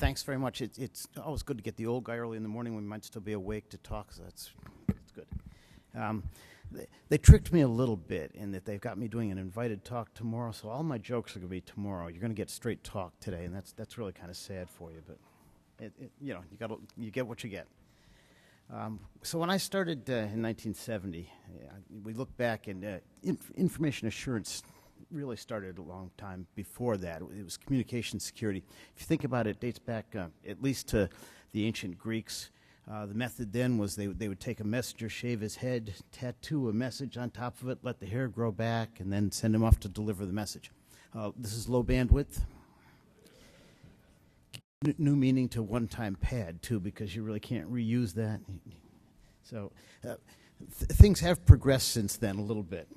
Thanks very much. It's always good to get the old guy early in the morning when we might still be awake to talk, so that's good. They tricked me a little bit in that they've got me doing an invited talk tomorrow, so all my jokes are going to be tomorrow. You're going to get straight talk today, and that's really kind of sad for you, but you get what you get. So when I started in 1970, we look back, and information assurance really started a long time before that. It was communication security. If you think about it, it dates back at least to the ancient Greeks. The method then was they would take a messenger, shave his head, tattoo a message on top of it, let the hair grow back, and then send him off to deliver the message. This is low bandwidth. New meaning to one-time pad, too, because you really can't reuse that. So things have progressed since then a little bit.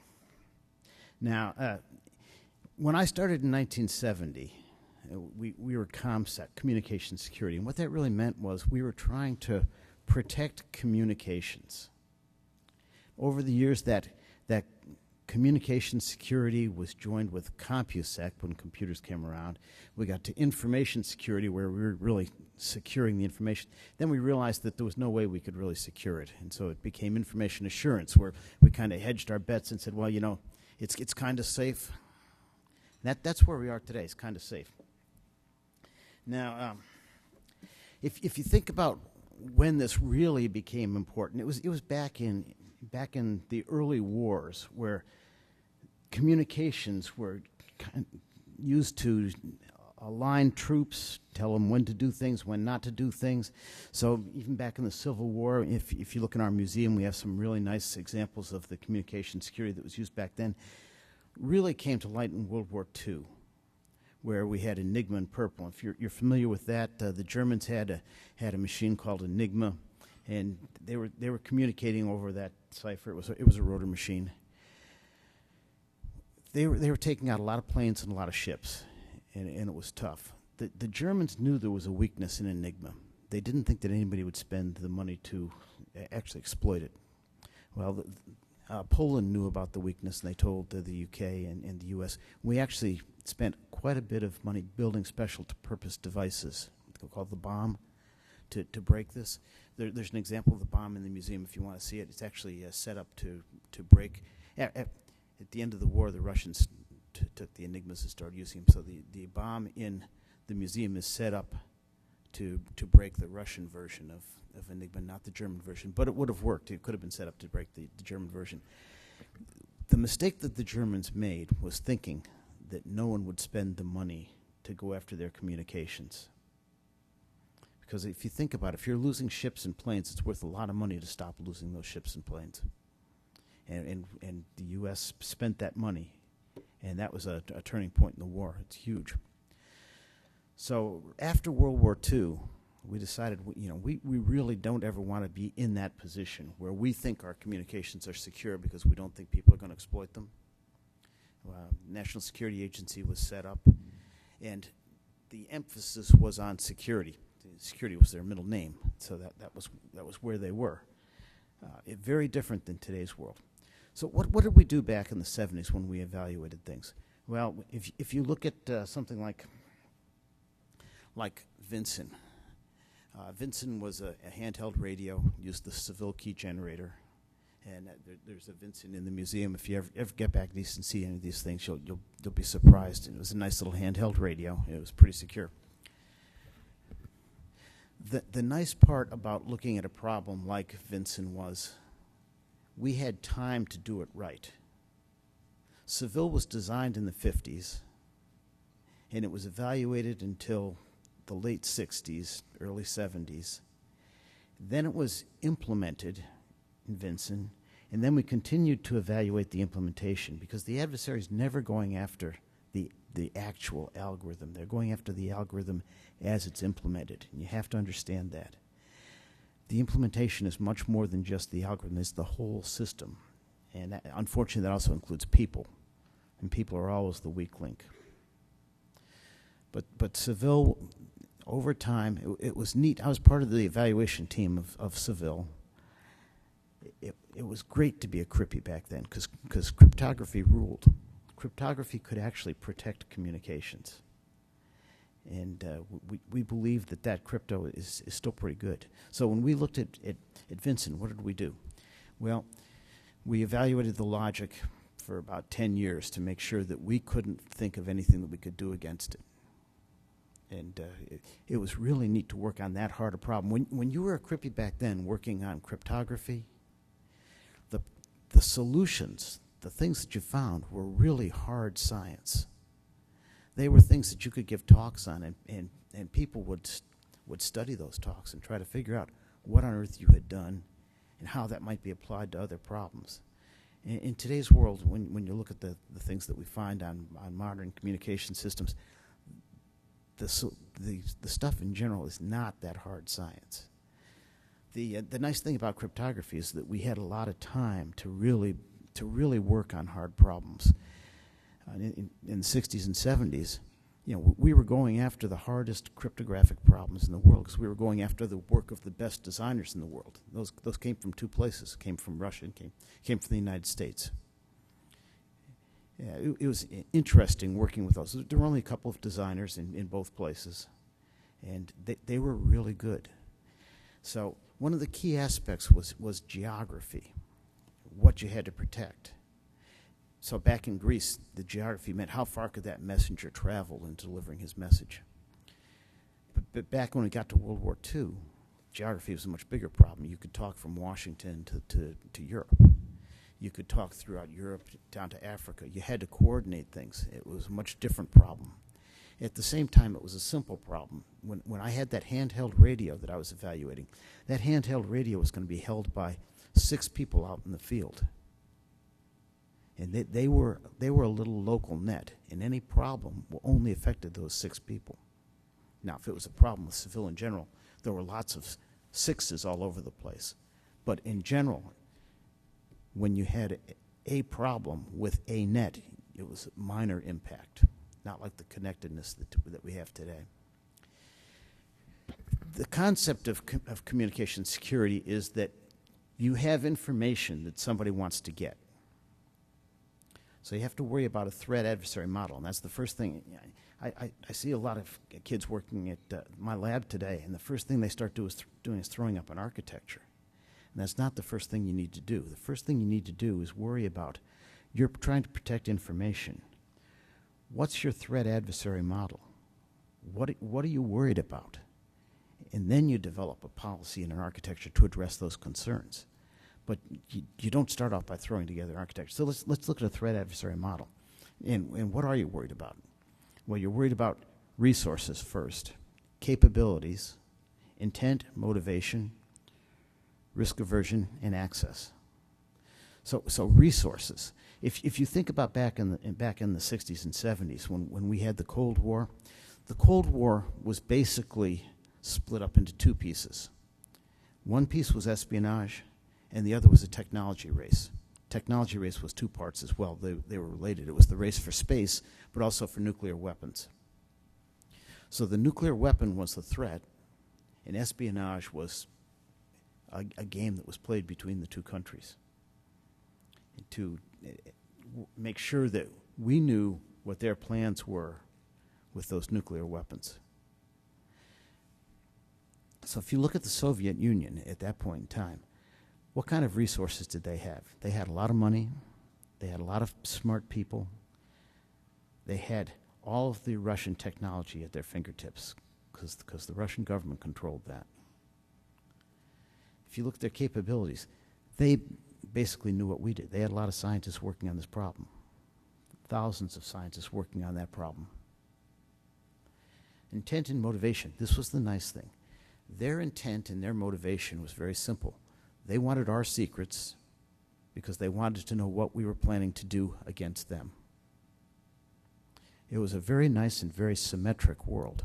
Now, when I started in 1970, we were ComSec, communication security, and what that really meant was we were trying to protect communications. Over the years, that communication security was joined with CompuSec when computers came around. We got to information security, where we were really securing the information. Then we realized that there was no way we could really secure it, and so it became information assurance, where we kind of hedged our bets and said, well, you know, it's kind of safe. That's where we are today. It's kind of safe. Now, if you think about when this really became important, it was back in the early wars, where communications were used to align troops, tell them when to do things, when not to do things. So even back in the Civil War, if you look in our museum, we have some really nice examples of the communication security that was used back then. Really came to light in World War II, where we had Enigma and Purple. If you're familiar with that, the Germans had a machine called Enigma, and they were communicating over that cipher. It was a rotor machine. They were taking out a lot of planes and a lot of ships, and it was tough. The Germans knew there was a weakness in Enigma. They didn't think that anybody would spend the money to actually exploit it. Well, Poland knew about the weakness, and they told the UK and the US. We actually spent quite a bit of money building special-purpose devices called the bomb to break this. There's an example of the bomb in the museum if you want to see it. It's actually set up to break. At the end of the war, the Russians took the Enigmas and started using them. So the bomb in the museum is set up to break the Russian version of Enigma, not the German version. But it would have worked. It could have been set up to break the German version. The mistake that the Germans made was thinking that no one would spend the money to go after their communications. Because if you think about it, if you're losing ships and planes, it's worth a lot of money to stop losing those ships and planes. And the U.S. spent that money, and that was a turning point in the war. It's huge. So after World War II, we decided, we really don't ever want to be in that position where we think our communications are secure because we don't think people are going to exploit them. National Security Agency was set up, and the emphasis was on security. Security was their middle name, so that was where they were. Very different than today's world. So what did we do back in the 70s when we evaluated things? Well, if you look at something like Vinson. Vinson was a handheld radio, used the Seville key generator, and there's a Vinson in the museum. If you ever get back east and see any of these things, you'll be surprised. And it was a nice little handheld radio. It was pretty secure. The nice part about looking at a problem like Vinson was we had time to do it right. Seville was designed in the 50s, and it was evaluated until the late 60s, early 70s. Then it was implemented in Vinson, and then we continued to evaluate the implementation because the adversary is never going after the actual algorithm. They're going after the algorithm as it's implemented, and you have to understand that. The implementation is much more than just the algorithm. It's the whole system, and unfortunately that also includes people, and people are always the weak link. But Seville, over time, it was neat. I was part of the evaluation team of Seville. It was great to be a Crippy back then because cryptography ruled. Cryptography could actually protect communications. And we believe that crypto is still pretty good. So when we looked at Vincent, what did we do? Well, we evaluated the logic for about 10 years to make sure that we couldn't think of anything that we could do against it. And it was really neat to work on that harder problem. When you were a crypty back then working on cryptography, the solutions, the things that you found were really hard science. They were things that you could give talks on, and people would study those talks and try to figure out what on earth you had done and how that might be applied to other problems. In today's world, when you look at the things that we find on modern communication systems, the stuff in general is not that hard science. The nice thing about cryptography is that we had a lot of time to really work on hard problems. In the 60s and 70s, we were going after the hardest cryptographic problems in the world because we were going after the work of the best designers in the world. Those came from two places. Came from Russia and came from the United States. Yeah, it was interesting working with those. There were only a couple of designers in both places, and they were really good. So one of the key aspects was geography, what you had to protect. So back in Greece, the geography meant how far could that messenger travel in delivering his message. But back when we got to World War II, geography was a much bigger problem. You could talk from Washington to Europe. You could talk throughout Europe down to Africa. You had to coordinate things. It was a much different problem. At the same time, it was a simple problem. When I had that handheld radio that I was evaluating, that handheld radio was going to be held by 6 people out in the field. And they were a little local net, and any problem only affected those 6 people. Now, if it was a problem with Seville in general, there were lots of 6s all over the place. But in general, when you had a problem with a net, it was a minor impact, not like the connectedness that we have today. The concept of communication security is that you have information that somebody wants to get. So you have to worry about a threat-adversary model, and that's the first thing. I see a lot of kids working at my lab today, and the first thing they start doing is throwing up an architecture. And that's not the first thing you need to do. The first thing you need to do is worry about, you're trying to protect information. What's your threat-adversary model? What are you worried about? And then you develop a policy and an architecture to address those concerns. But you don't start off by throwing together an architecture. So let's look at a threat-adversary model. And what are you worried about? Well, you're worried about resources first, capabilities, intent, motivation, risk aversion, and access. So resources. If you think about back in the 60s and 70s when we had the Cold War was basically split up into 2 pieces. One piece was espionage, and the other was a technology race. Technology race was 2 parts as well. They were related. It was the race for space, but also for nuclear weapons. So the nuclear weapon was the threat, and espionage was a game that was played between the 2 countries to make sure that we knew what their plans were with those nuclear weapons. So if you look at the Soviet Union at that point in time, what kind of resources did they have? They had a lot of money. They had a lot of smart people. They had all of the Russian technology at their fingertips because the Russian government controlled that. If you look at their capabilities, they basically knew what we did. They had a lot of scientists working on this problem. Thousands of scientists working on that problem. Intent and motivation. This was the nice thing. Their intent and their motivation was very simple. They wanted our secrets because they wanted to know what we were planning to do against them. It was a very nice and very symmetric world.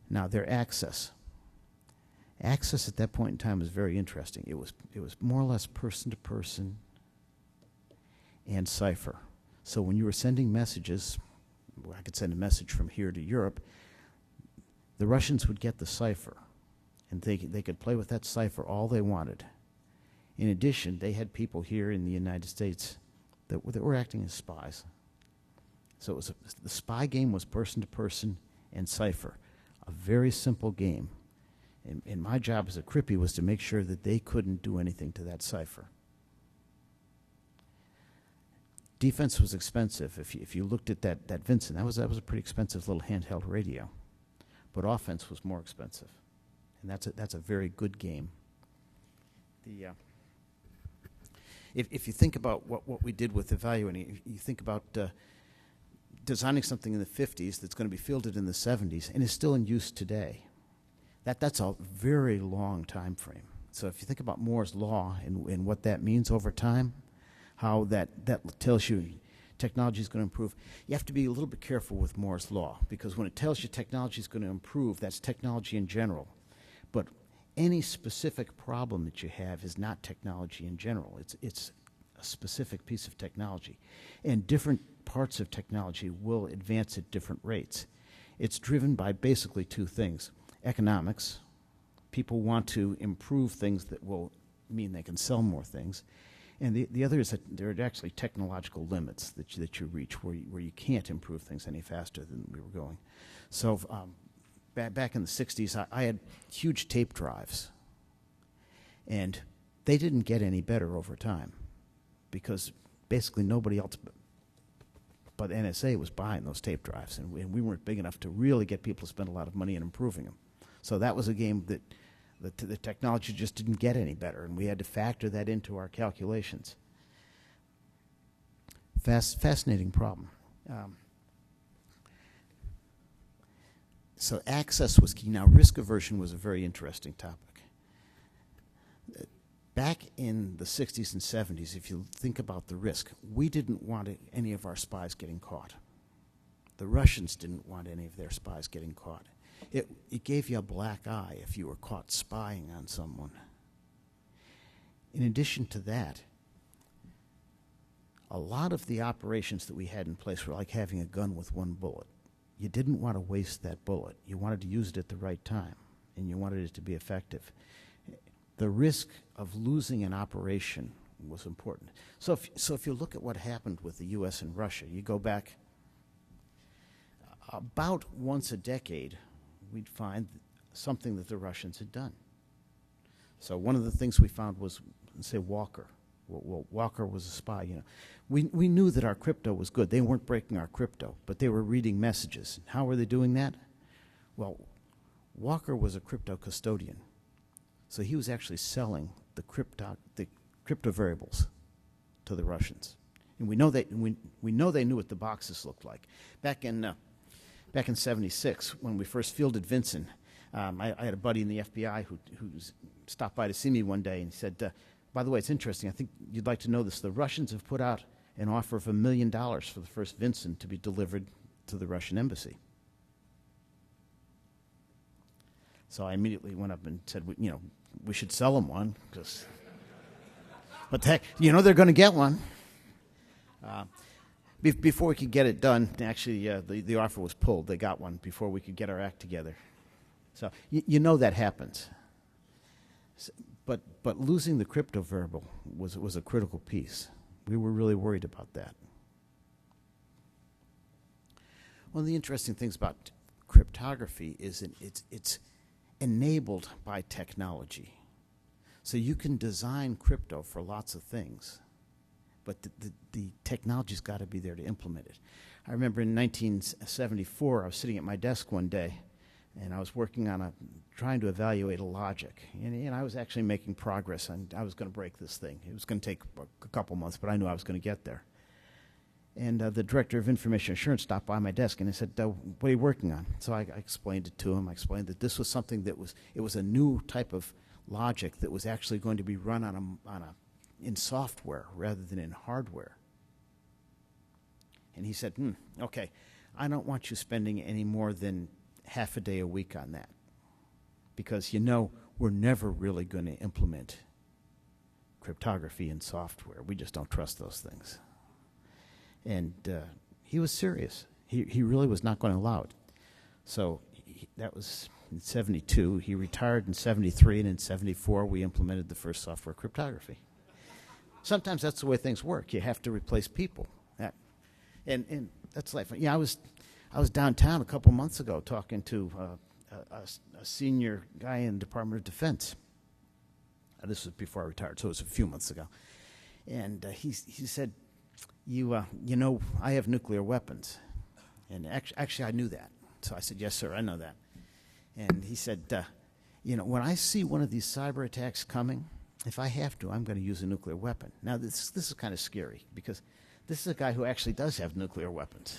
Now, their access. Access at that point in time was very interesting. It was more or less person to person and cipher. So when you were sending messages, I could send a message from here to Europe, the Russians would get the cipher, and they could play with that cipher all they wanted. In addition, they had people here in the United States that were acting as spies. So the spy game was person-to-person and cipher, a very simple game. And my job as a Crippy was to make sure that they couldn't do anything to that cipher. Defense was expensive. If you looked at that Vincent, that was a pretty expensive little handheld radio. But offense was more expensive. And that's a very good game. If you think about what we did with evaluating, you think about designing something in the 50s that's going to be fielded in the 70s and is still in use today. That's a very long time frame. So if you think about Moore's law and what that means over time, how that tells you technology is going to improve, you have to be a little bit careful with Moore's law, because when it tells you technology is going to improve, that's technology in general. But any specific problem that you have is not technology in general. It's a specific piece of technology. And different parts of technology will advance at different rates. It's driven by basically two things. Economics. People want to improve things that will mean they can sell more things. And the other is that there are actually technological limits that you reach where you can't improve things any faster than we were going. So back in the 60s, I had huge tape drives. And they didn't get any better over time because basically nobody else but NSA was buying those tape drives. And we weren't big enough to really get people to spend a lot of money in improving them. So that was a game that the technology just didn't get any better, and we had to factor that into our calculations. Fascinating problem. So access was key. Now, risk aversion was a very interesting topic. Back in the 60s and 70s, if you think about the risk, we didn't want any of our spies getting caught. The Russians didn't want any of their spies getting caught. It gave you a black eye if you were caught spying on someone. In addition to that, a lot of the operations that we had in place were like having a gun with one bullet. You didn't want to waste that bullet. You wanted to use it at the right time, and you wanted it to be effective. The risk of losing an operation was important. So if you look at what happened with the U.S. and Russia, you go back about once a decade, we'd find something that the Russians had done. So one of the things we found was, say, Walker. Well, Walker was a spy. You know, we knew that our crypto was good. They weren't breaking our crypto, but they were reading messages. How were they doing that? Well, Walker was a crypto custodian, so he was actually selling the crypto variables to the Russians, and we know they knew what the boxes looked like. Back in '76, when we first fielded Vincent, I had a buddy in the FBI who stopped by to see me one day, and he said, by the way, it's interesting, I think you'd like to know this, the Russians have put out an offer of $1 million for the first Vincent to be delivered to the Russian embassy. So I immediately went up and said, we should sell them one, because, but heck, they're going to get one. Before we could get it done, actually, the offer was pulled. They got one before we could get our act together. So that happens. So, but losing the crypto variable was a critical piece. We were really worried about that. One of the interesting things about cryptography is it's enabled by technology. So you can design crypto for lots of things, but the technology's got to be there to implement it. I remember in 1974, I was sitting at my desk one day, and I was working on trying to evaluate a logic. And I was actually making progress, and I was going to break this thing. It was going to take a couple months, but I knew I was going to get there. And the director of information assurance stopped by my desk, and he said, what are you working on? So I explained it to him. I explained that this was something that was a new type of logic that was actually going to be run in software rather than in hardware. And he said, okay, I don't want you spending any more than half a day a week on that, because we're never really going to implement cryptography in software. We just don't trust those things. And he was serious. He really was not going to allow it. So that was in 72. He retired in 73, and in 74 we implemented the first software cryptography. Sometimes that's the way things work. You have to replace people. And that's life. Yeah, I was downtown a couple months ago talking to a senior guy in the Department of Defense. This was before I retired, so it was a few months ago. And he said, you know, I have nuclear weapons. And actually, I knew that. So I said, yes, sir, I know that. And he said, you know, when I see one of these cyber attacks coming, if I have to, I'm going to use a nuclear weapon. Now, this is kind of scary, because this is a guy who actually does have nuclear weapons.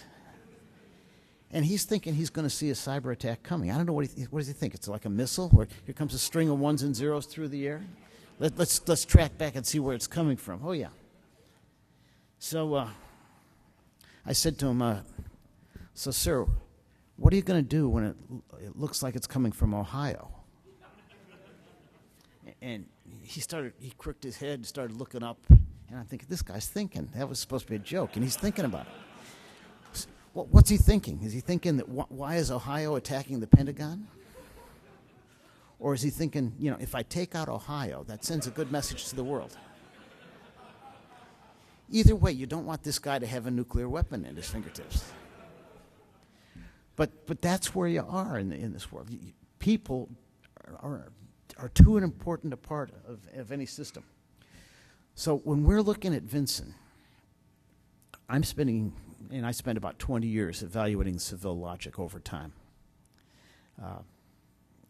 And he's thinking he's going to see a cyber attack coming. I don't know what does he think? It's like a missile, or here comes a string of ones and zeros through the air? Let's track back and see where it's coming from. Oh, yeah. So I said to him, so, sir, what are you going to do when it looks like it's coming from Ohio? And he crooked his head, started looking up, and I'm thinking, this guy's thinking. That was supposed to be a joke, and he's thinking about it. What's he thinking? Is he thinking that why is Ohio attacking the Pentagon? Or is he thinking, you know, if I take out Ohio, that sends a good message to the world? Either way, you don't want this guy to have a nuclear weapon at his fingertips. But that's where you are in this world. People are too important a part of any system. So when we're looking at Vinson, I spent about 20 years evaluating Seville logic over time.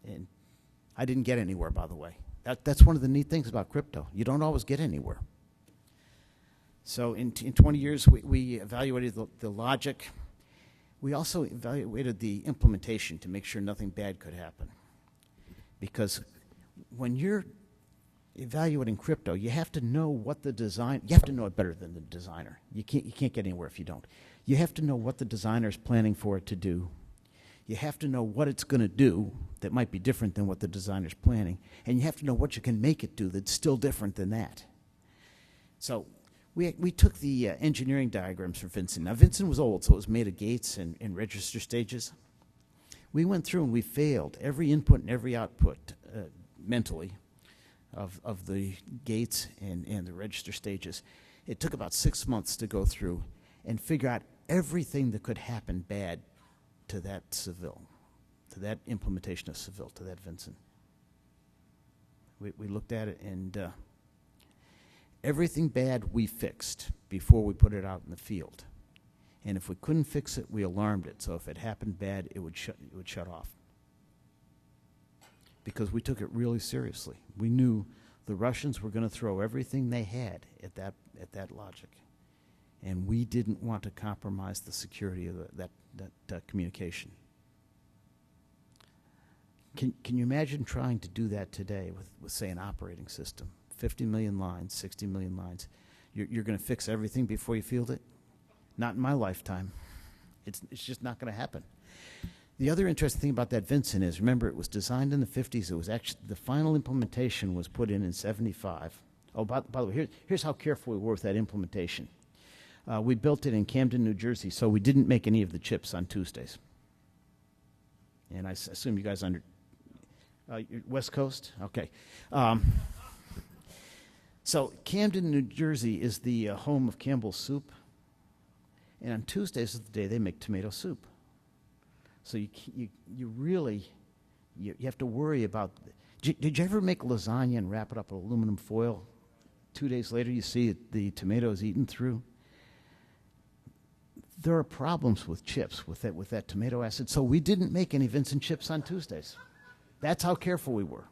And I didn't get anywhere, by the way. That's one of the neat things about crypto. You don't always get anywhere. So in 20 years, we evaluated the logic. We also evaluated the implementation to make sure nothing bad could happen. Because when you're evaluating crypto, you have to know what the design, you have to know it better than the designer. You can't get anywhere if you don't. You have to know what the designer is planning for it to do. You have to know what it's going to do that might be different than what the designer's planning. And you have to know what you can make it do that's still different than that. So we took the engineering diagrams for Vinson. Now, Vinson was old, so it was made of gates and register stages. We went through and we failed every input and every output mentally of the gates and the register stages. It took about 6 months to go through and figure out everything that could happen bad to that Seville, to that implementation of Seville, to that Vinson. We looked at it, and everything bad we fixed before we put it out in the field. And if we couldn't fix it, we alarmed it. So if it happened bad, it would shut off. Because we took it really seriously. We knew the Russians were going to throw everything they had at that logic. And we didn't want to compromise the security of that communication. Can you imagine trying to do that today with say, an operating system? 50 million lines, 60 million lines. You're going to fix everything before you field it? Not in my lifetime. It's just not going to happen. The other interesting thing about that Vinson is, remember, it was designed in the 50s. It was actually, the final implementation was put in 75. Oh, by the way, here's how careful we were with that implementation. We built it in Camden, New Jersey, so we didn't make any of the chips on Tuesdays. And I assume you guys West Coast? Okay. So Camden, New Jersey is the home of Campbell's Soup. And on Tuesdays is the day they make tomato soup. So you really have to worry about. Did you ever make lasagna and wrap it up in aluminum foil? 2 days later, you see the tomatoes eaten through. There are problems with chips with that tomato acid. So we didn't make any Vinson chips on Tuesdays. That's how careful we were.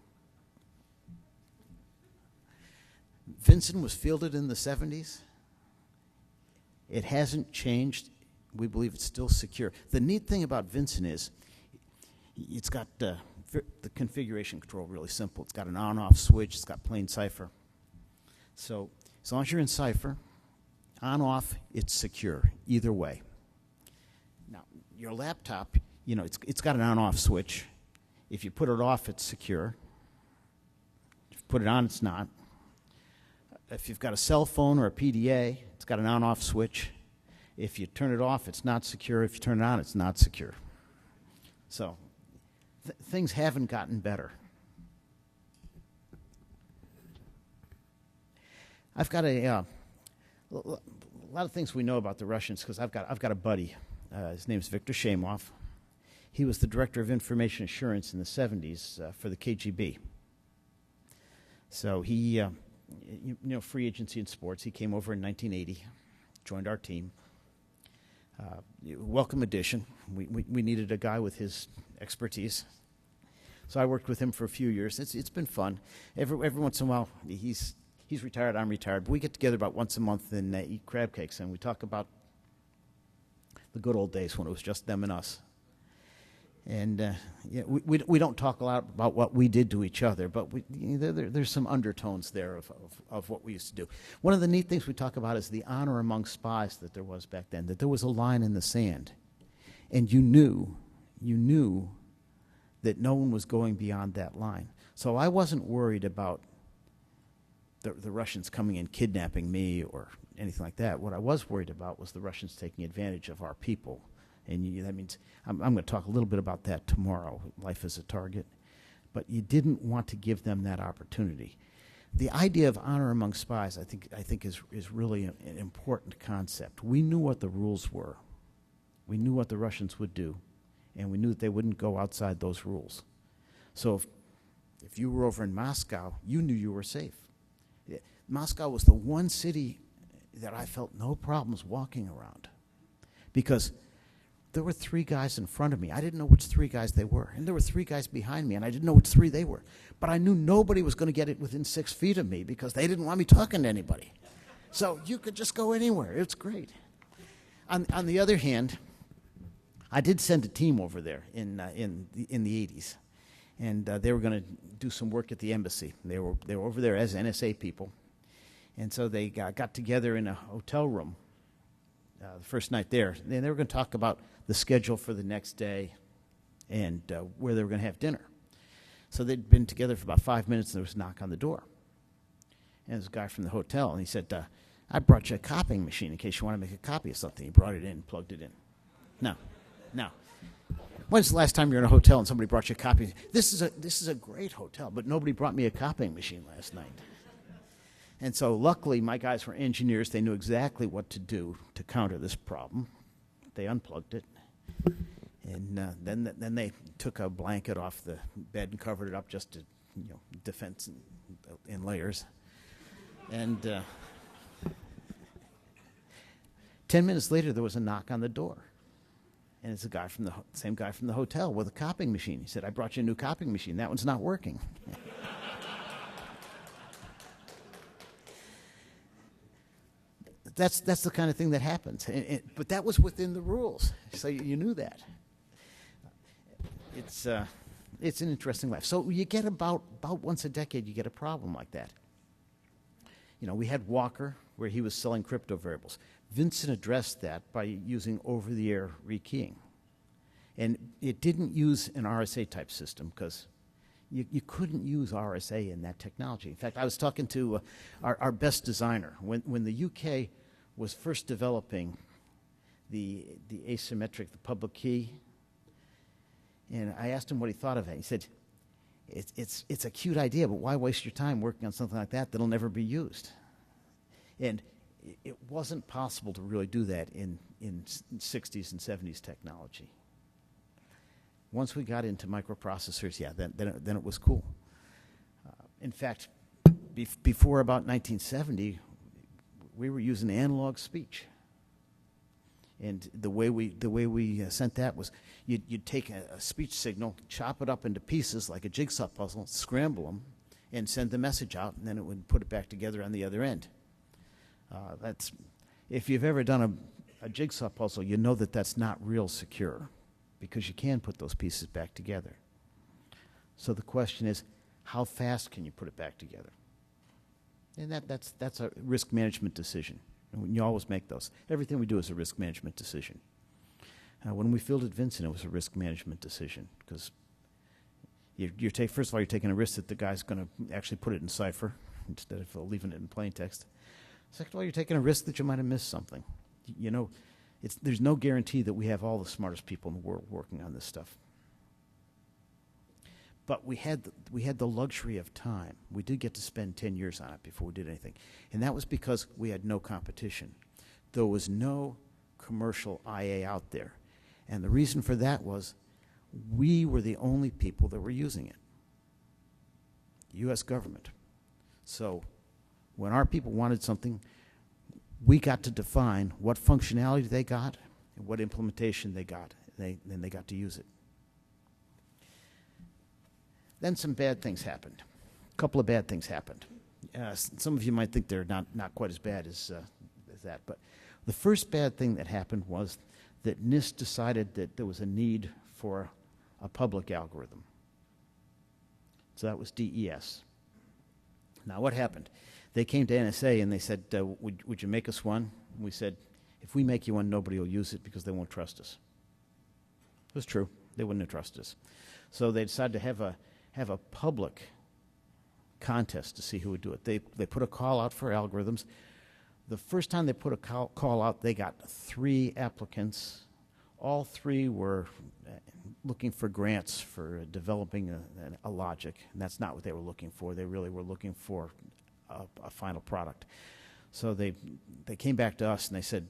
Vinson was fielded in the 70s. It hasn't changed. We believe it's still secure. The neat thing about Vinson is it's got the configuration control really simple. It's got an on-off switch. It's got plain cipher. So as long as you're in cipher, on-off, it's secure either way. Now, your laptop, you know, it's got an on-off switch. If you put it off, it's secure. If you put it on, it's not. If you've got a cell phone or a PDA, it's got an on-off switch. If you turn it off, it's not secure. If you turn it on, it's not secure. So things haven't gotten better. I've got a a lot of things we know about the Russians, because I've got a buddy. His name's Victor Shameoff. He was the director of information assurance in the 70s for the KGB. So he, free agency in sports. He came over in 1980, joined our team. Welcome addition. We needed a guy with his expertise. So I worked with him for a few years. It's been fun. Every once in a while, he's retired, I'm retired, but we get together about once a month and eat crab cakes, and we talk about the good old days when it was just them and us. And we don't talk a lot about what we did to each other, but there's some undertones there of what we used to do. One of the neat things we talk about is the honor among spies that there was back then, that there was a line in the sand, and you knew that no one was going beyond that line. So I wasn't worried about the Russians coming and kidnapping me or anything like that. What I was worried about was the Russians taking advantage of our people. And that means, I'm going to talk a little bit about that tomorrow, life as a target. But you didn't want to give them that opportunity. The idea of honor among spies, I think is really an important concept. We knew what the rules were. We knew what the Russians would do, and we knew that they wouldn't go outside those rules. So if you were over in Moscow, you knew you were safe. Moscow was the one city that I felt no problems walking around, because there were 3 guys in front of me. I didn't know which 3 guys they were. And there were 3 guys behind me, and I didn't know which 3 they were. But I knew nobody was going to get it within 6 feet of me because they didn't want me talking to anybody. So you could just go anywhere. It's great. On the other hand, I did send a team over there in the 80s. And they were going to do some work at the embassy. They were over there as NSA people. And so they got together in a hotel room the first night there. And they were going to talk about the schedule for the next day and where they were going to have dinner. So they'd been together for about 5 minutes, and there was a knock on the door. And there was a guy from the hotel, and he said, I brought you a copying machine in case you want to make a copy of something. He brought it in, plugged it in. Now, when's the last time you were in a hotel and somebody brought you a copy? This is a great hotel, but nobody brought me a copying machine last night. And so luckily, my guys were engineers. They knew exactly what to do to counter this problem. They unplugged it. And then they took a blanket off the bed and covered it up just to, defense in layers. And 10 minutes later, there was a knock on the door. And it's a guy from the same guy from the hotel with a copying machine. He said, I brought you a new copying machine. That one's not working. That's the kind of thing that happens. But that was within the rules. So you knew that. It's an interesting life. So you get about once a decade, you get a problem like that. We had Walker, where he was selling crypto variables. Vincent addressed that by using over-the-air rekeying. And it didn't use an RSA type system because you couldn't use RSA in that technology. In fact, I was talking to our best designer. When the UK was first developing the asymmetric, the public key, and I asked him what he thought of it. He said, it's a cute idea, but why waste your time working on something like that that'll never be used? And it wasn't possible to really do that in 60s and 70s technology. Once we got into microprocessors, then it was cool. In fact, before about 1970, we were using analog speech. And the way we sent that was you'd take a speech signal, chop it up into pieces like a jigsaw puzzle, scramble them, and send the message out, and then it would put it back together on the other end. If you've ever done a jigsaw puzzle, you know that that's not real secure, because you can put those pieces back together. So the question is, how fast can you put it back together? And that's a risk management decision. And you always make those. Everything we do is a risk management decision. When we fielded Vincent, it was a risk management decision, because first of all, you're taking a risk that the guy's going to actually put it in cipher instead of leaving it in plain text. Second of all, you're taking a risk that you might have missed something. There's no guarantee that we have all the smartest people in the world working on this stuff. But we had the luxury of time. We did get to spend 10 years on it before we did anything. And that was because we had no competition. There was no commercial IA out there. And the reason for that was we were the only people that were using it. U.S. government. So when our people wanted something, we got to define what functionality they got and what implementation they got. Then they got to use it. Then some bad things happened. A couple of bad things happened. Some of you might think they're not quite as bad as that. But the first bad thing that happened was that NIST decided that there was a need for a public algorithm. So that was DES. Now what happened? They came to NSA and they said, would you make us one? And we said, if we make you one, nobody will use it because they won't trust us. It was true. They wouldn't have trusted us. So they decided to have a public contest to see who would do it. They put a call out for algorithms. The first time they put a call out, they got 3 applicants. All 3 were looking for grants for developing a logic, and that's not what they were looking for. They really were looking for a final product. So they came back to us and they said,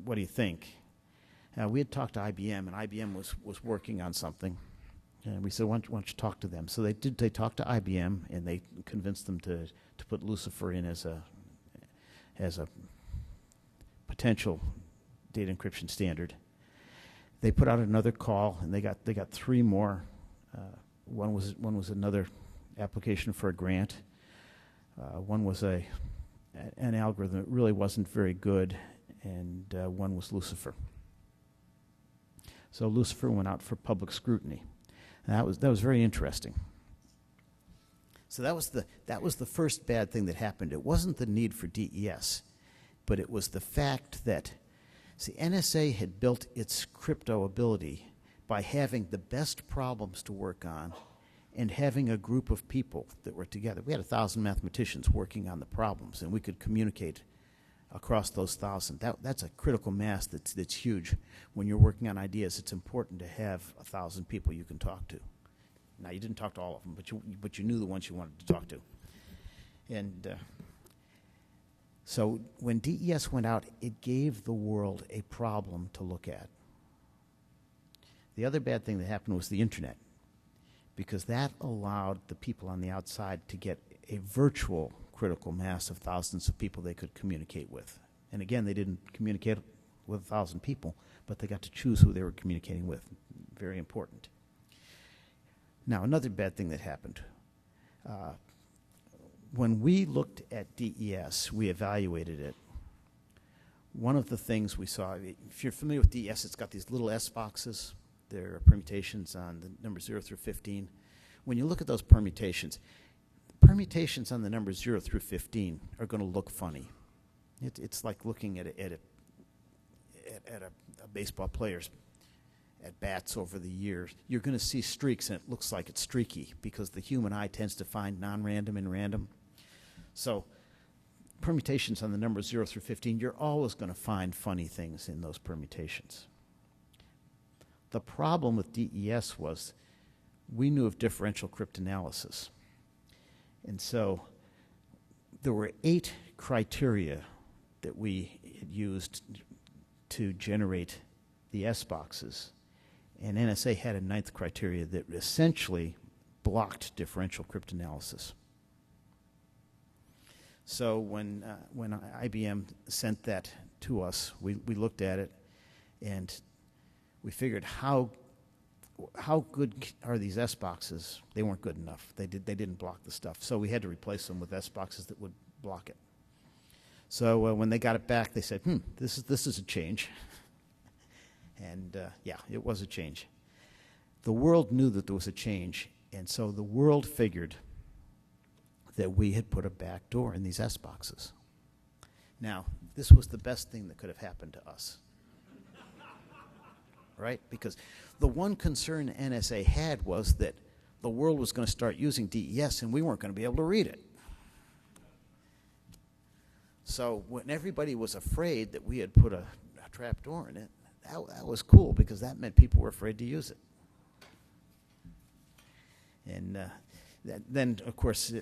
what do you think? We had talked to IBM, and IBM was working on something. And we said, why don't you talk to them? So they did. They talked to IBM, and they convinced them to put Lucifer in as a potential data encryption standard. They put out another call, and they got 3 more. One was another application for a grant. One was an algorithm that really wasn't very good, and one was Lucifer. So Lucifer went out for public scrutiny. And that was very interesting. So that was the first bad thing that happened. It wasn't the need for DES, but it was the fact that, see, NSA had built its crypto ability by having the best problems to work on and having a group of people that were together. We had 1,000 mathematicians working on the problems, and we could communicate across those 1,000. That's a critical mass that's huge. When you're working on ideas, it's important to have 1,000 people you can talk to. Now, you didn't talk to all of them, but you knew the ones you wanted to talk to. And so when DES went out, it gave the world a problem to look at. The other bad thing that happened was the internet, because that allowed the people on the outside to get a virtual critical mass of thousands of people they could communicate with. And again, they didn't communicate with 1,000 people, but they got to choose who they were communicating with. Very important. Now, another bad thing that happened. When we looked at DES, we evaluated it. One of the things we saw, if you're familiar with DES, it's got these little S boxes. There are permutations on the numbers 0 through 15. When you look at those permutations on the numbers 0 through 15 are going to look funny. It's like looking at a baseball player's at bats over the years. You're going to see streaks, and it looks like it's streaky because the human eye tends to find non-random and random. So permutations on the numbers 0 through 15, you're always going to find funny things in those permutations. The problem with DES was we knew of differential cryptanalysis. And so there were 8 criteria that we had used to generate the S boxes. And NSA had a 9th criteria that essentially blocked differential cryptanalysis. So when IBM sent that to us, we looked at it, and we figured how good are these S boxes? They weren't good enough. They didn't block the stuff. So we had to replace them with S boxes that would block it. So when they got it back, they said, this is a change. And yeah, it was a change. The world knew that there was a change, and so the world figured that we had put a back door in these S boxes. Now, this was the best thing that could have happened to us. Right? Because the one concern NSA had was that the world was going to start using DES, and we weren't going to be able to read it. So when everybody was afraid that we had put a trap door in it, that was cool, because that meant people were afraid to use it. And Then, of course,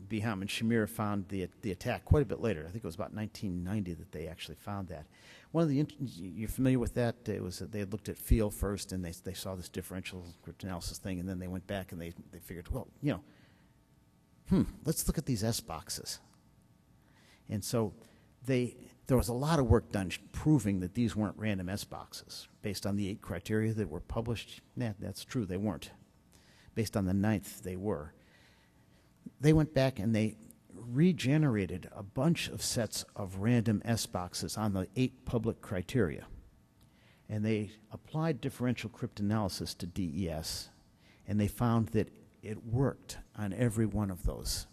Beham and Shamir found the attack quite a bit later. I think it was about 1990 that they actually found that. You're familiar with that? It was that they had looked at field first, and they saw this differential cryptanalysis thing, and then they went back and they figured, well, let's look at these S boxes. And so there was a lot of work done proving that these weren't random S boxes. Based on the 8 criteria that were published, that's true, they weren't. Based on the 9th, they were. They went back and they regenerated a bunch of sets of random S boxes on the 8 public criteria. And they applied differential cryptanalysis to DES, and they found that it worked on every one of those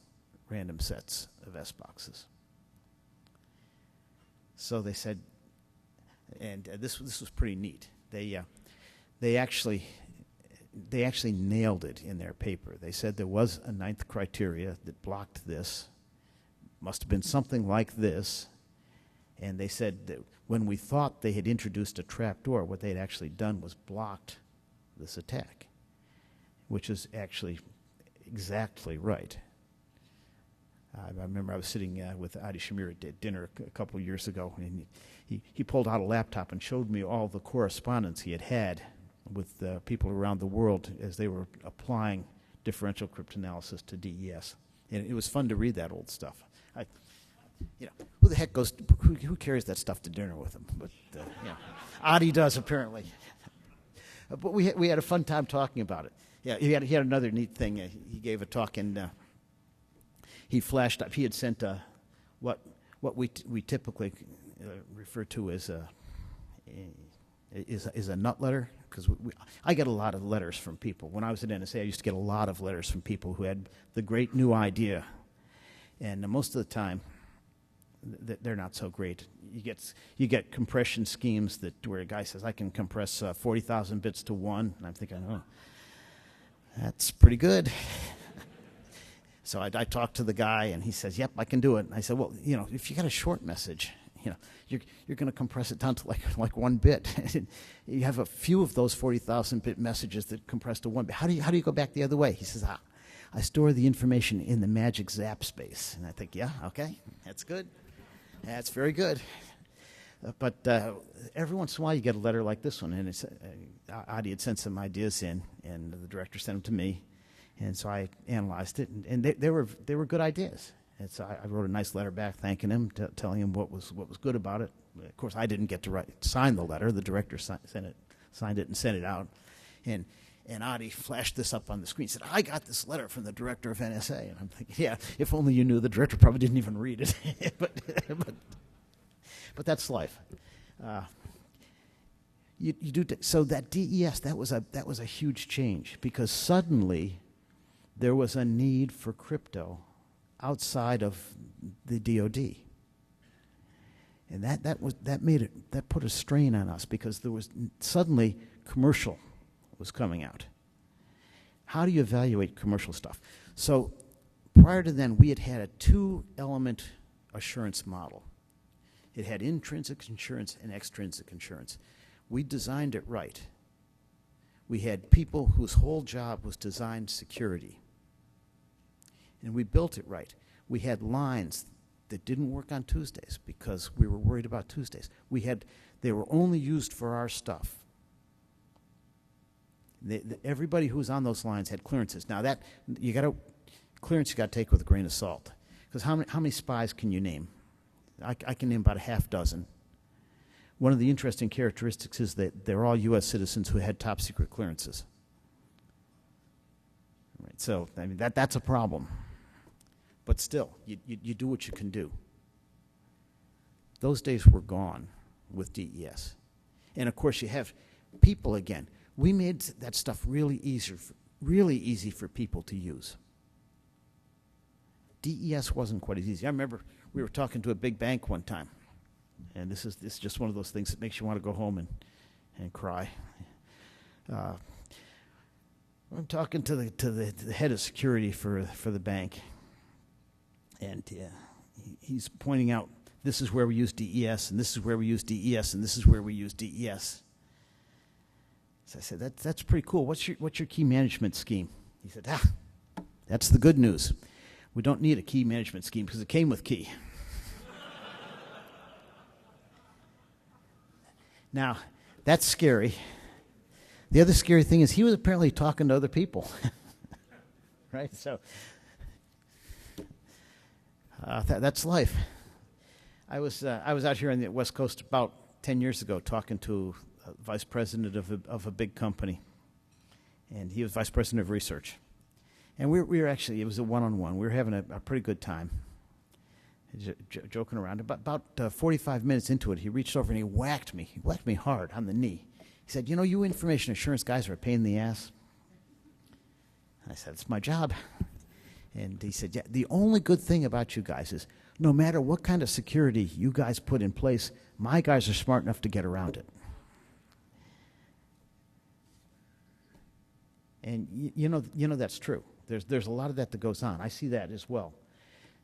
random sets of S boxes. So they said, and this was pretty neat. They actually nailed it in their paper. They said there was a 9th criteria that blocked this. Must have been something like this. And they said that when we thought they had introduced a trapdoor, what they had actually done was blocked this attack, which is actually exactly right. I remember I was sitting with Adi Shamir at dinner a couple of years ago, and he pulled out a laptop and showed me all the correspondence he had with people around the world as they were applying differential cryptanalysis to DES. And it was fun to read that old stuff. Who the heck who carries that stuff to dinner with them? But, Adi does, apparently. But we had a fun time talking about it. Yeah, he had another neat thing. He gave a talk, and he flashed up. He had sent what we typically refer to as a nut letter, because I get a lot of letters from people. When I was at NSA, I used to get a lot of letters from people who had the great new idea, and most of the time, they're not so great. You get compression schemes where a guy says, I can compress 40,000 bits to 1, and I'm thinking, oh, that's pretty good. So I talked to the guy, and he says, yep, I can do it. And I said, well, if you got a short message, you're going to compress it down to like 1 bit. You have a few of those 40,000 bit messages that compress to 1 bit. How do you go back the other way? He says, I store the information in the magic zap space. And I think, yeah, okay, that's good. That's very good. But every once in a while you get a letter like this one, and it's Adi had sent some ideas in, and the director sent them to me, and so I analyzed it, and they were good ideas. And so I wrote a nice letter back thanking him, telling him what was good about it. Of course, I didn't get to sign the letter. The director signed it and sent it out, and Adi flashed this up on the screen. He said, I got this letter from the director of NSA. And I'm thinking, yeah, if only you knew. The director probably didn't even read it. but that's life. So that DES, that was a huge change, because suddenly there was a need for crypto outside of the DoD. And that put a strain on us, because there was suddenly commercial was coming out. How do you evaluate commercial stuff? So prior to then, we had a 2-element assurance model. It had intrinsic assurance and extrinsic assurance. We designed it right. We had people whose whole job was design security. And we built it right. We had lines that didn't work on Tuesdays because we were worried about Tuesdays. They were only used for our stuff. Everybody who was on those lines had clearances. Now clearance you got to take with a grain of salt, because how many spies can you name? I can name about a half dozen. One of the interesting characteristics is that they're all U.S. citizens who had top secret clearances. Right, so I mean that's a problem. But still, you do what you can do. Those days were gone with DES, and of course you have people again. We made that stuff really easy for people to use. DES wasn't quite as easy. I remember we were talking to a big bank one time, and this is just one of those things that makes you want to go home and cry. I'm talking to the head of security for the bank, and he's pointing out, this is where we use DES, and this is where we use DES, and this is where we use DES. So I said, that's pretty cool. What's your key management scheme? He said, That's the good news. We don't need a key management scheme because it came with key. Now, that's scary. The other scary thing is he was apparently talking to other people. Right? So that's life. I was out here on the West Coast about 10 years ago talking to a vice president of a big company. And he was vice president of research. And we were actually, it was a one-on-one. We were having a pretty good time, joking around. About 45 minutes into it, he reached over and he whacked me. He whacked me hard on the knee. He said, you information assurance guys are a pain in the ass. I said, it's my job. And he said, yeah, the only good thing about you guys is no matter what kind of security you guys put in place, my guys are smart enough to get around it. And you know that's true. There's a lot of that goes on. I see that as well.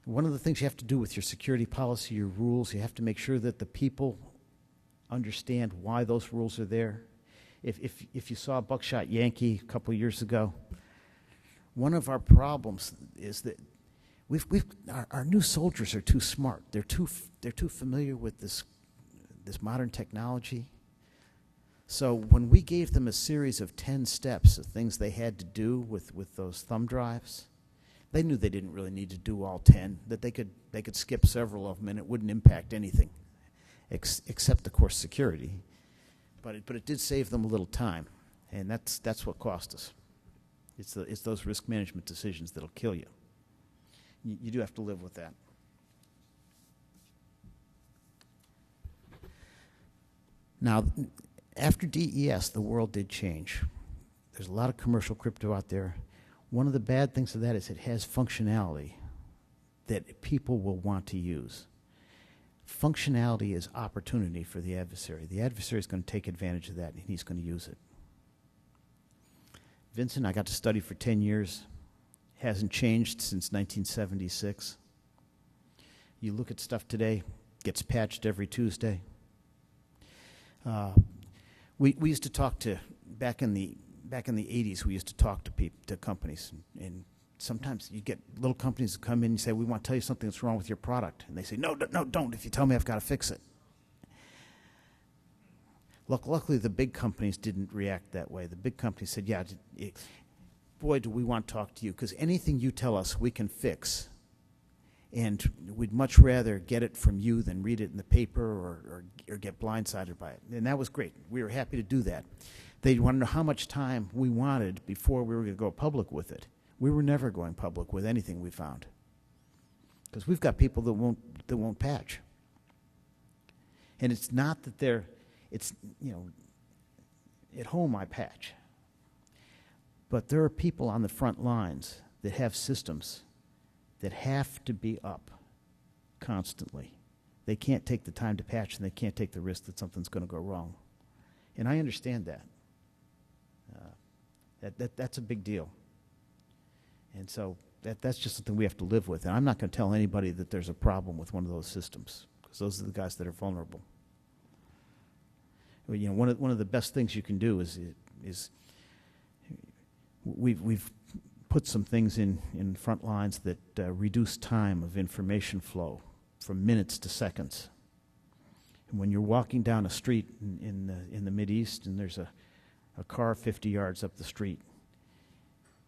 One of the things you have to do with your security policy, your rules, you have to make sure that the people understand why those rules are there. If you saw Buckshot Yankee a couple years ago, one of our problems is that our new soldiers are too smart. They're too familiar with this modern technology. So when we gave them a series of 10 steps of things they had to do with those thumb drives, they knew they didn't really need to do all 10, that they could skip several of them and it wouldn't impact anything, except, of course, security. But it did save them a little time, and that's what cost us. It's those risk management decisions that'll kill you. You do have to live with that. Now, after DES, the world did change. There's a lot of commercial crypto out there. One of the bad things of that is it has functionality that people will want to use. Functionality is opportunity for the adversary. The adversary is going to take advantage of that, and he's going to use it. Vincent, I got to study for 10 years. Hasn't changed since 1976. You look at stuff today, gets patched every Tuesday. We used to talk to back in the 80s. We used to talk to companies, and sometimes you get little companies that come in and say, "We want to tell you something that's wrong with your product," and they say, "No, don't. If you tell me, I've got to fix it." Luckily, the big companies didn't react that way. The big companies said, "Yeah, boy, do we want to talk to you, because anything you tell us, we can fix. And we'd much rather get it from you than read it in the paper or get blindsided by it." And that was great. We were happy to do that. They wanted to know how much time we wanted before we were going to go public with it. We were never going public with anything we found, because we've got people that won't patch. And it's not that at home I patch. But there are people on the front lines that have systems that have to be up constantly. They can't take the time to patch, and they can't take the risk that something's going to go wrong. And I understand that. That's a big deal. And so that's just something we have to live with. And I'm not going to tell anybody that there's a problem with one of those systems, because those are the guys that are vulnerable. One of the best things you can do is we've put some things in front lines that reduce time of information flow from minutes to seconds. And when you're walking down a street in the Mideast and there's a car 50 yards up the street,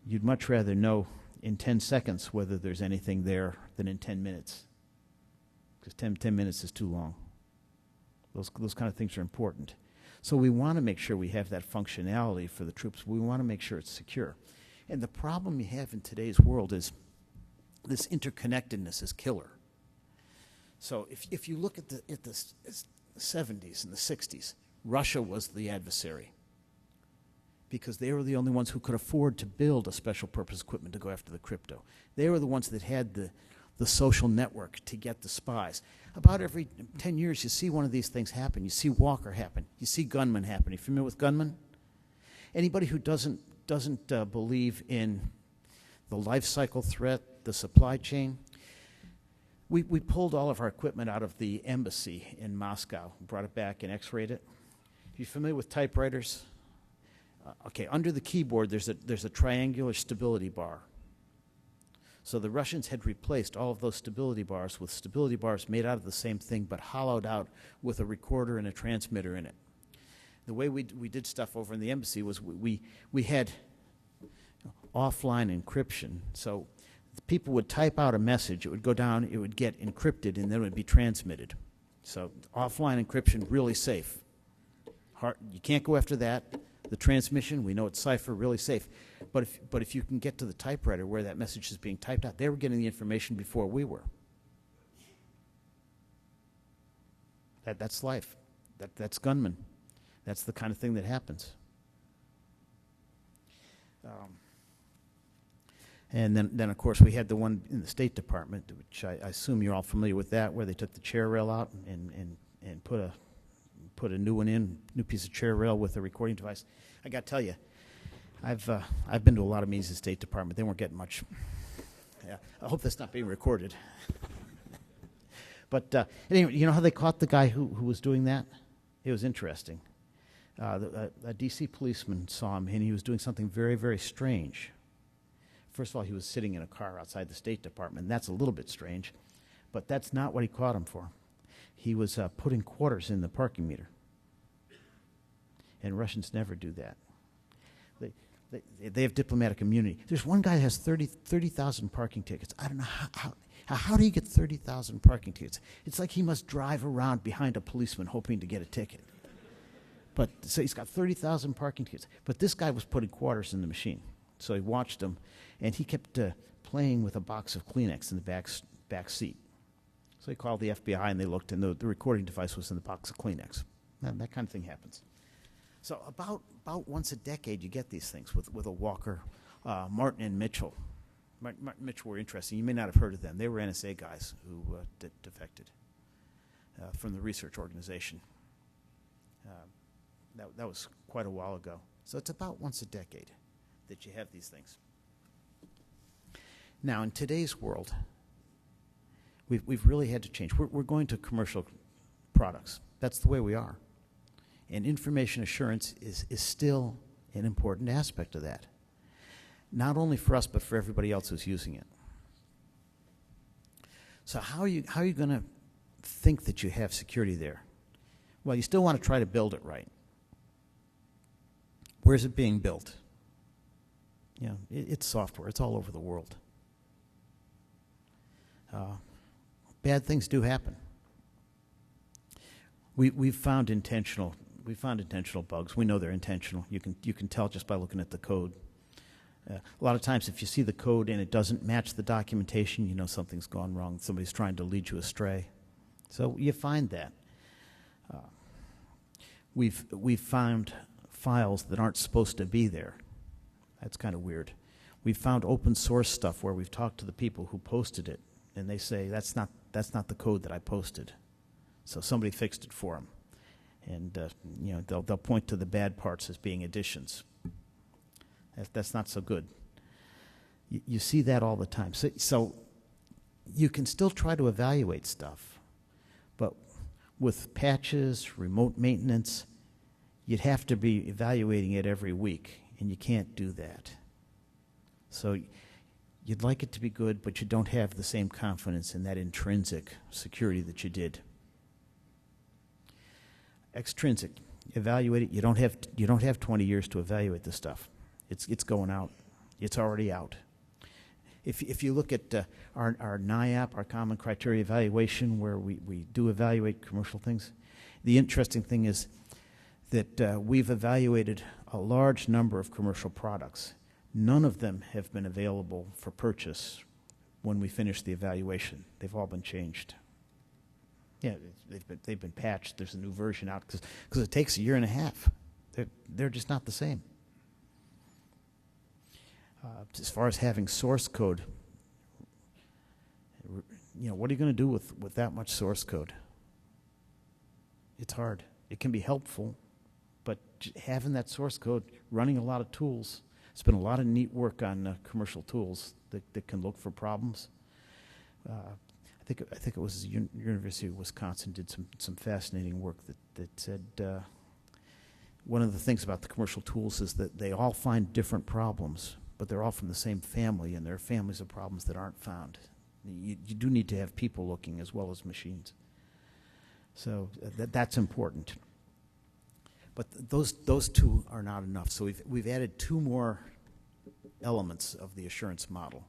you'd much rather know in 10 seconds whether there's anything there than in 10 minutes, because 10 minutes is too long. Those kind of things are important. So we want to make sure we have that functionality for the troops. We want to make sure it's secure. And the problem you have in today's world is this interconnectedness is killer. So if you look at the 70s and the 60s, Russia was the adversary, because they were the only ones who could afford to build a special purpose equipment to go after the crypto. They were the ones that had the social network to get the spies. About every 10 years, you see one of these things happen. You see Walker happen. You see gunman happen. Are you familiar with gunman? Anybody who doesn't believe in the life cycle threat, the supply chain, we pulled all of our equipment out of the embassy in Moscow, brought it back and x-rayed it. Are you familiar with typewriters? Okay, under the keyboard there's a triangular stability bar. So the Russians had replaced all of those stability bars with stability bars made out of the same thing but hollowed out with a recorder and a transmitter in it. The way we did stuff over in the embassy was we had offline encryption. So people would type out a message, it would go down, it would get encrypted, and then it would be transmitted. So offline encryption, really safe. You can't go after that. The transmission, we know it's cipher, really safe. But if you can get to the typewriter where that message is being typed out, they were getting the information before we were. That's life. That's gunmen. That's the kind of thing that happens. And then, of course, we had the one in the State Department, which I assume you're all familiar with that, where they took the chair rail out and put a new one in, new piece of chair rail with a recording device. I got to tell you, I've been to a lot of meetings in the State Department. They weren't getting much. Yeah, I hope that's not being recorded. But anyway, you know how they caught the guy who was doing that? It was interesting. A D.C. policeman saw him, and he was doing something very, very strange. First of all, he was sitting in a car outside the State Department, and that's a little bit strange. But that's not what he caught him for. He was putting quarters in the parking meter. And Russians never do that. They have diplomatic immunity. There's one guy that has 30,000 parking tickets. I don't know how do you get 30,000 parking tickets? It's like he must drive around behind a policeman hoping to get a ticket. But so he's got 30,000 parking tickets. But this guy was putting quarters in the machine. So he watched him, and he kept playing with a box of Kleenex in the back seat. So he called the FBI, and they looked, and the recording device was in the box of Kleenex. And that kind of thing happens. So about once a decade, you get these things with a Walker. Martin and Mitchell. Martin and Mitchell were interesting. You may not have heard of them. They were NSA guys who defected from the research organization. That was quite a while ago. So it's about once a decade that you have these things. Now, in today's world, we've really had to change. We're going to commercial products. That's the way we are. And information assurance is still an important aspect of that. Not only for us, but for everybody else who's using it. So how are you going to think that you have security there? Well, you still want to try to build it right. Where's it being built? You know, it's software. It's all over the world. Bad things do happen. We've found intentional bugs. We know they're intentional. You can tell just by looking at the code. A lot of times, if you see the code and it doesn't match the documentation, you know something's gone wrong. Somebody's trying to lead you astray. So you find that. We've found files that aren't supposed to be there. That's kind of weird. We've found open source stuff where we've talked to the people who posted it, and they say that's not the code that I posted. So somebody fixed it for them, and you know they'll point to the bad parts as being additions. That's not so good. You see that all the time. So you can still try to evaluate stuff, but with patches, remote maintenance, you'd have to be evaluating it every week, and you can't do that. So you'd like it to be good, but you don't have the same confidence in that intrinsic security that you did. Extrinsic, evaluate it. You don't have 20 years to evaluate this stuff. It's going out. It's already out. If you look at our NIAP, our Common Criteria Evaluation, where we do evaluate commercial things, the interesting thing is that we've evaluated a large number of commercial products. None of them have been available for purchase when we finish the evaluation. They've all been changed. Yeah, they've been patched. There's a new version out because it takes a year and a half. They're just not the same. As far as having source code, you know, what are you going to do with that much source code? It's hard. It can be helpful, but having that source code, running a lot of tools, there's been a lot of neat work on commercial tools that can look for problems. I think it was the University of Wisconsin did some fascinating work that said one of the things about the commercial tools is that they all find different problems, but they're all from the same family, and there are families of problems that aren't found. You do need to have people looking as well as machines. So that's important. But those two are not enough. So we've added two more elements of the assurance model.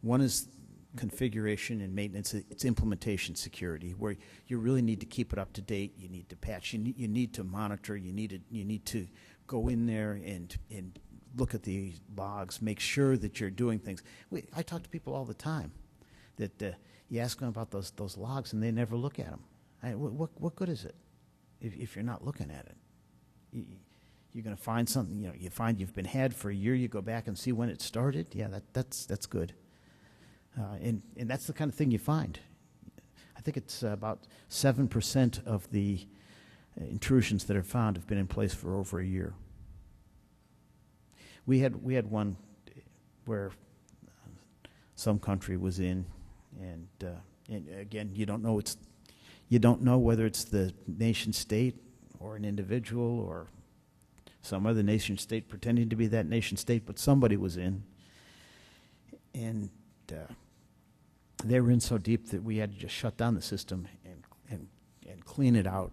One is configuration and maintenance. It's implementation security, where you really need to keep it up to date. You need to patch. You need to monitor. You need to go in there and look at the logs, make sure that you're doing things. I talk to people all the time that you ask them about those logs and they never look at them. What good is it if you're not looking at it? You're going to find something. You find you've been had for a year. You go back and see when it started. Yeah, that's good. And that's the kind of thing you find. I think it's about 7% of the intrusions that are found have been in place for over a year. We had one where some country was in, and again, you don't know whether it's the nation state or an individual or some other nation state pretending to be that nation state, but somebody was in, and they were in so deep that we had to just shut down the system and clean it out.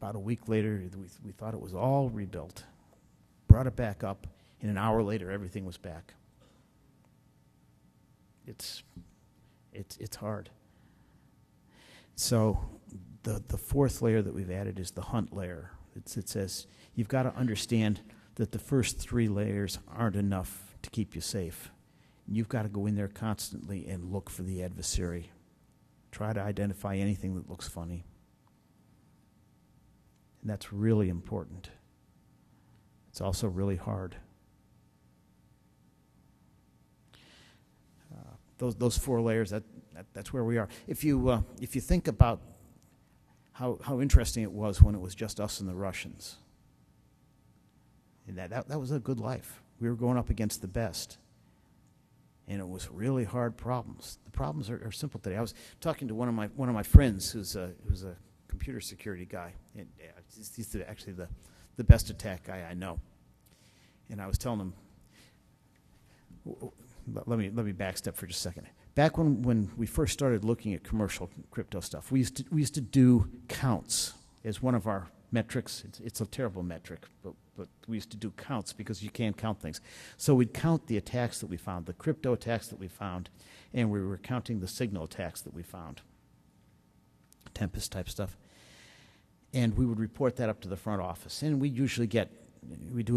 About a week later, we thought it was all rebuilt, brought it back up, and an hour later, everything was back. It's hard. So the fourth layer that we've added is the hunt layer. It says you've got to understand that the first three layers aren't enough to keep you safe. You've got to go in there constantly and look for the adversary. Try to identify anything that looks funny. And that's really important. It's also really hard. Those four layers, that's where we are. If you think about how interesting it was when it was just us and the Russians, and that was a good life. We were going up against the best, and it was really hard problems. The problems are simple today. I was talking to one of my friends who's a computer security guy, and he's actually the best attack guy I know. And I was telling him, let me backstep for just a second. Back when we first started looking at commercial crypto stuff, we used to do counts as one of our metrics. It's a terrible metric, but we used to do counts because you can't count things. So we'd count the attacks that we found, the crypto attacks that we found, and we were counting the signal attacks that we found, Tempest type stuff. And we would report that up to the front office. And we do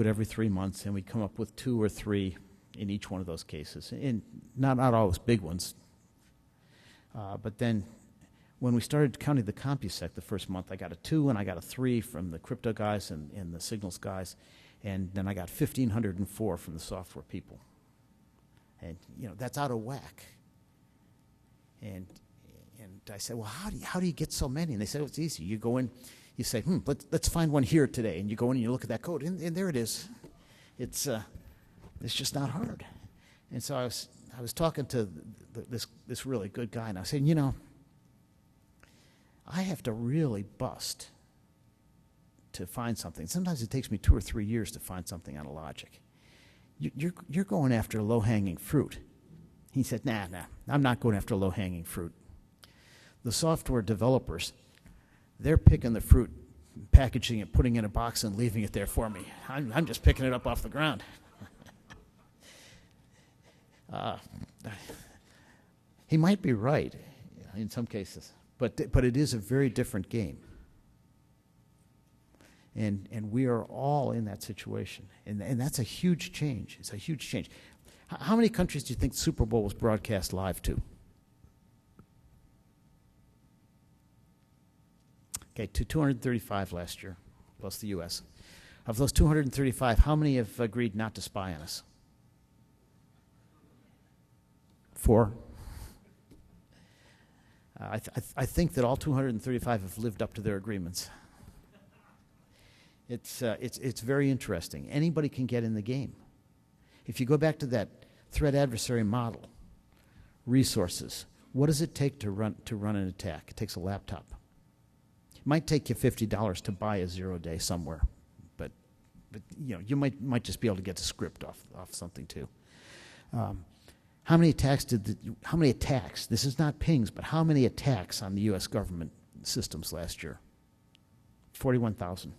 it every 3 months, and we'd come up with 2 or 3 in each one of those cases, and not always big ones. But then when we started counting the CompuSec the first month, I got a 2 and I got a 3 from the crypto guys and the signals guys, and then I got 1,504 from the software people. And that's out of whack. And I said, well, how do you get so many? And they said, oh, it's easy. You go in, you say, let's find one here today, and you go in and you look at that code, and there it is. It's just not hard. And so I was talking to this really good guy, and I was saying, I have to really bust to find something. Sometimes it takes me 2 or 3 years to find something on a logic. You're going after low-hanging fruit. He said, nah, I'm not going after low-hanging fruit. The software developers, they're picking the fruit, packaging it, putting it in a box, and leaving it there for me. I'm just picking it up off the ground. He might be right in some cases, but it is a very different game. And we are all in that situation, and that's a huge change. It's a huge change. How many countries do you think the Super Bowl was broadcast live to? Okay, to 235 last year, plus the U.S. Of those 235, how many have agreed not to spy on us? 4. I think that all 235 have lived up to their agreements. It's very interesting. Anybody can get in the game. If you go back to that threat adversary model, resources, what does it take to run an attack? It takes a laptop. It might take you $50 to buy a 0-day somewhere, but But you might just be able to get a script off something too. How many attacks this is not pings, but how many attacks on the U.S. government systems last year? 41,000.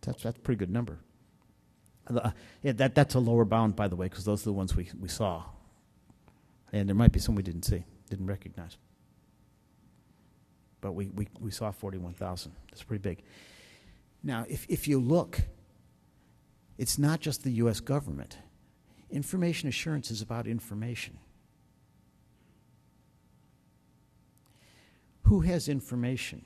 That's a pretty good number. That's a lower bound, by the way, because those are the ones we saw. And there might be some we didn't recognize. But we saw 41,000. That's pretty big. Now, if you look, it's not just the U.S. government. Information assurance is about information. Who has information?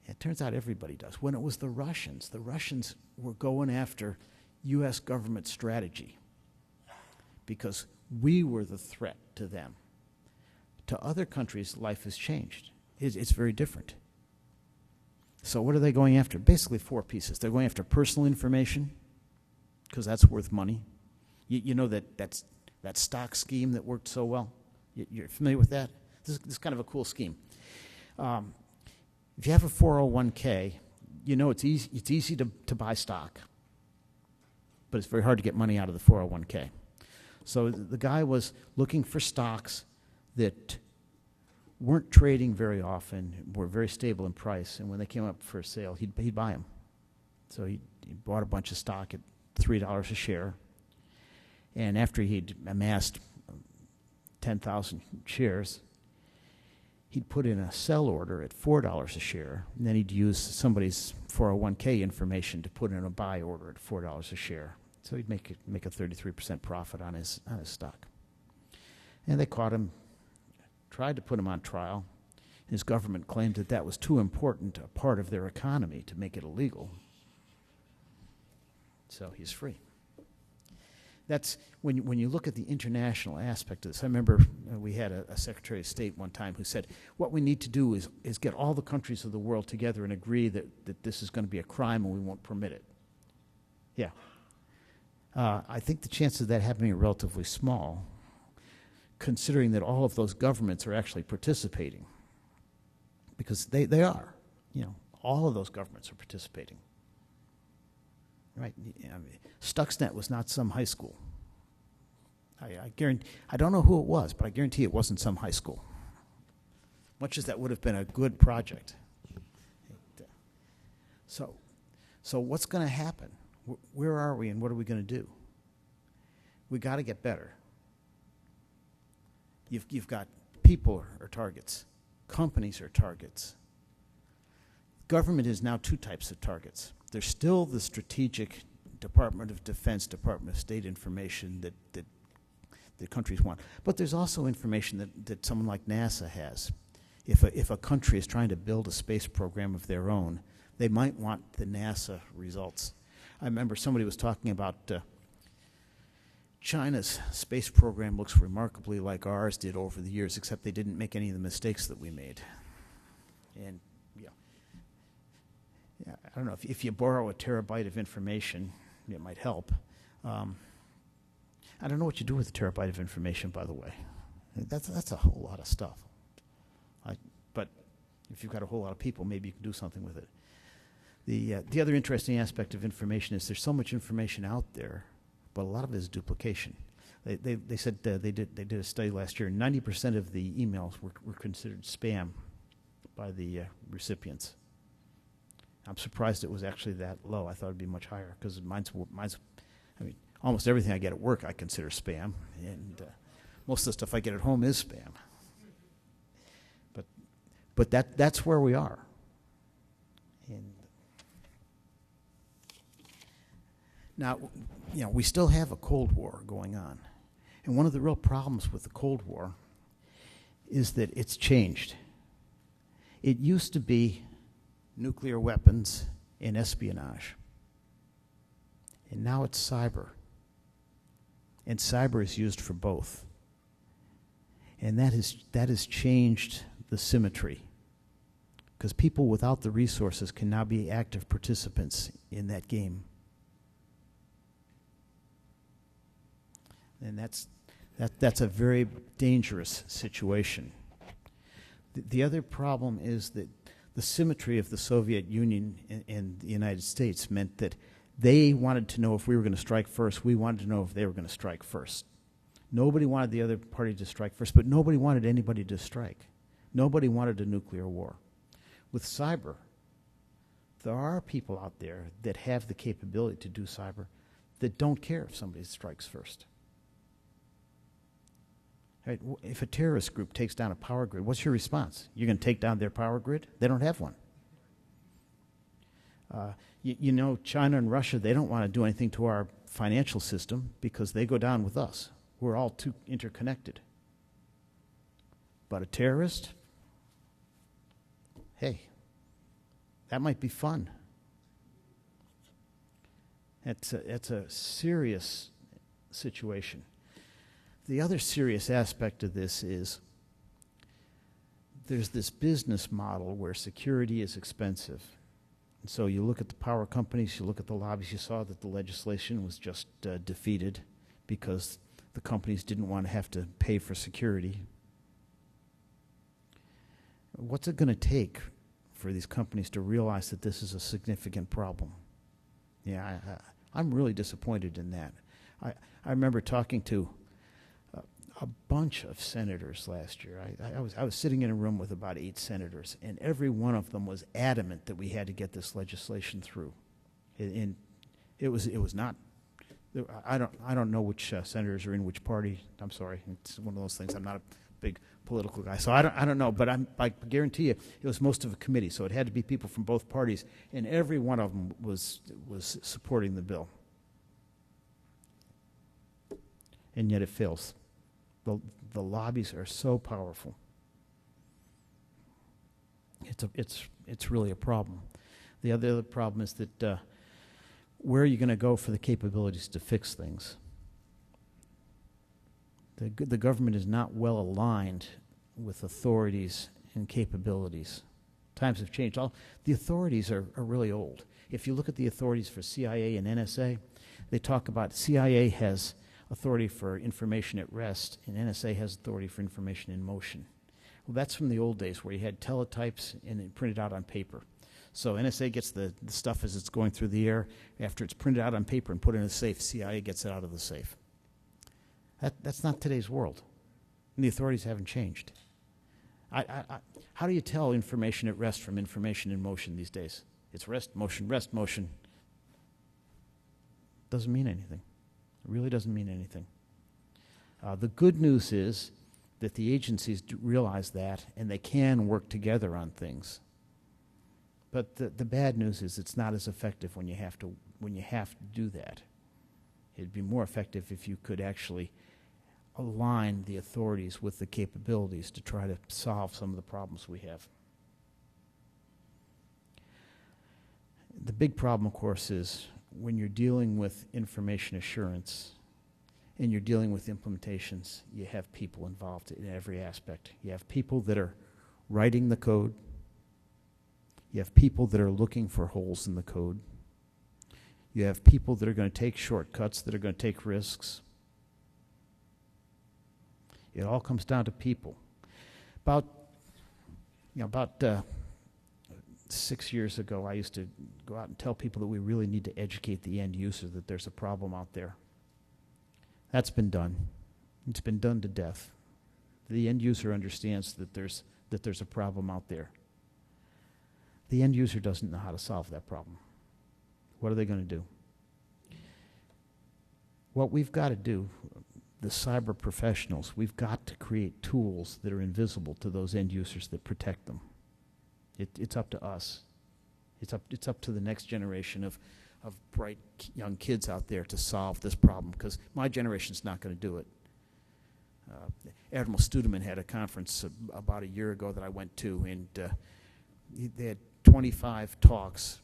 It turns out everybody does. When it was the Russians were going after U.S. government strategy because we were the threat to them. To other countries, life has changed. It's very different. So what are they going after? Basically 4 pieces. They're going after personal information because that's worth money. You know that stock scheme that worked so well? You're familiar with that? This is kind of a cool scheme. If you have a 401k, you know it's easy to buy stock, but it's very hard to get money out of the 401k. So the guy was looking for stocks that weren't trading very often, were very stable in price, and when they came up for sale, he'd buy them. So he bought a bunch of stock at $3 a share, and after he'd amassed 10,000 shares, he'd put in a sell order at $4 a share, and then he'd use somebody's 401k information to put in a buy order at $4 a share. So he'd make a 33% profit on his stock. And they caught him, tried to put him on trial. His government claimed that was too important a part of their economy to make it illegal. So he's free. That's when you look at the international aspect of this. I remember we had a Secretary of State one time who said, what we need to do is get all the countries of the world together and agree that this is going to be a crime and we won't permit it. Yeah. I think the chances of that happening are relatively small, considering that all of those governments are actually participating. Because they are. All of those governments are participating. Right? Stuxnet was not some high school. I guarantee. I don't know who it was, but I guarantee it wasn't some high school. Much as that would have been a good project. So what's going to happen? Where are we, and what are we going to do? We got to get better. You've got people are targets, companies are targets. Government is now 2 types of targets. There's still the strategic Department of Defense, Department of State information that countries want. But there's also information that someone like NASA has. If a country is trying to build a space program of their own, they might want the NASA results. I remember somebody was talking about China's space program looks remarkably like ours did over the years, except they didn't make any of the mistakes that we made. And I don't know, if you borrow a terabyte of information, it might help. I don't know what you do with a terabyte of information, by the way. That's a whole lot of stuff. But if you've got a whole lot of people, maybe you can do something with it. The other interesting aspect of information is there's so much information out there, but a lot of it is duplication. They said they did a study last year. 90% of the emails were considered spam by the recipients. I'm surprised it was actually that low. I thought it'd be much higher because mine's. I mean, almost everything I get at work I consider spam, and most of the stuff I get at home is spam. But that's where we are. And now, we still have a Cold War going on, and one of the real problems with the Cold War is that it's changed. It used to be nuclear weapons and espionage. And now it's cyber. And cyber is used for both. And that has changed the symmetry. Because people without the resources can now be active participants in that game. And that's a very dangerous situation. The other problem is that the symmetry of the Soviet Union and the United States meant that they wanted to know if we were going to strike first. We wanted to know if they were going to strike first. Nobody wanted the other party to strike first, but nobody wanted anybody to strike. Nobody wanted a nuclear war. With cyber, there are people out there that have the capability to do cyber that don't care if somebody strikes first. Right? If a terrorist group takes down a power grid, what's your response? You're going to take down their power grid? They don't have one. You know, China and Russia, they don't want to do anything to our financial system because they go down with us. We're all too interconnected. But a terrorist, hey, that might be fun. It's a serious situation. The other serious aspect of this is there's this business model where security is expensive. And so you look at the power companies, you look at the lobbies, you saw that the legislation was just defeated because the companies didn't want to have to pay for security. What's it going to take for these companies to realize that this is a significant problem? Yeah, I'm really disappointed in that. I remember talking to a bunch of senators last year. I was sitting in a room with about 8 senators, and every one of them was adamant that we had to get this legislation through. And it was not. I don't know which senators are in which party. I'm sorry, it's one of those things. I'm not a big political guy, so I don't know. But I guarantee you, it was most of a committee, so it had to be people from both parties, and every one of them was supporting the bill. And yet it fails. The lobbies are so powerful. It's really a problem. The other problem is that where are you going to go for the capabilities to fix things? The government is not well aligned with authorities and capabilities. Times have changed. The authorities are really old. If you look at the authorities for CIA and NSA, they talk about CIA has authority for information at rest, and NSA has authority for information in motion. Well, that's from the old days where you had teletypes and it printed out on paper. So NSA gets the stuff as it's going through the air. After it's printed out on paper and put in a safe, CIA gets it out of the safe. That's not today's world. And the authorities haven't changed. How do you tell information at rest from information in motion these days? It's rest, motion, rest, motion. Doesn't mean anything. It really doesn't mean anything. The good news is that the agencies realize that, and they can work together on things. But the bad news is it's not as effective when you have to do that. It'd be more effective if you could actually align the authorities with the capabilities to try to solve some of the problems we have. The big problem, of course, is when you're dealing with information assurance and you're dealing with implementations, you have people involved in every aspect. You have people that are writing the code. You have people that are looking for holes in the code. You have people that are going to take shortcuts, that are going to take risks. It all comes down to people. About 6 years ago, I used to go out and tell people that we really need to educate the end user that there's a problem out there. That's been done. It's been done to death. The end user understands that there's a problem out there. The end user doesn't know how to solve that problem. What are they going to do? What we've got to do, the cyber professionals, we've got to create tools that are invisible to those end users that protect them. It's up to us. It's up to the next generation of bright young kids out there to solve this problem, because my generation's not going to do it. Admiral Studeman had a conference about a year ago that I went to, and they had 25 talks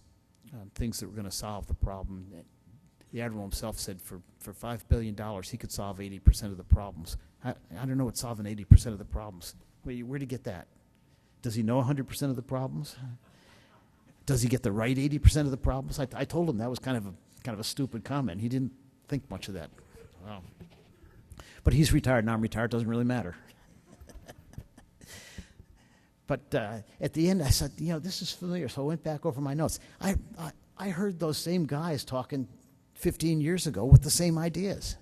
on things that were going to solve the problem. The Admiral himself said for $5 billion he could solve 80% of the problems. I don't know what solving 80% of the problems. Where'd he get that? Does he know 100% of the problems? Does he get the right 80% of the problems? I told him that was kind of a stupid comment. He didn't think much of that. Wow. But he's retired, now I'm retired, doesn't really matter. But at the end, I said, this is familiar. So I went back over my notes. I heard those same guys talking 15 years ago with the same ideas.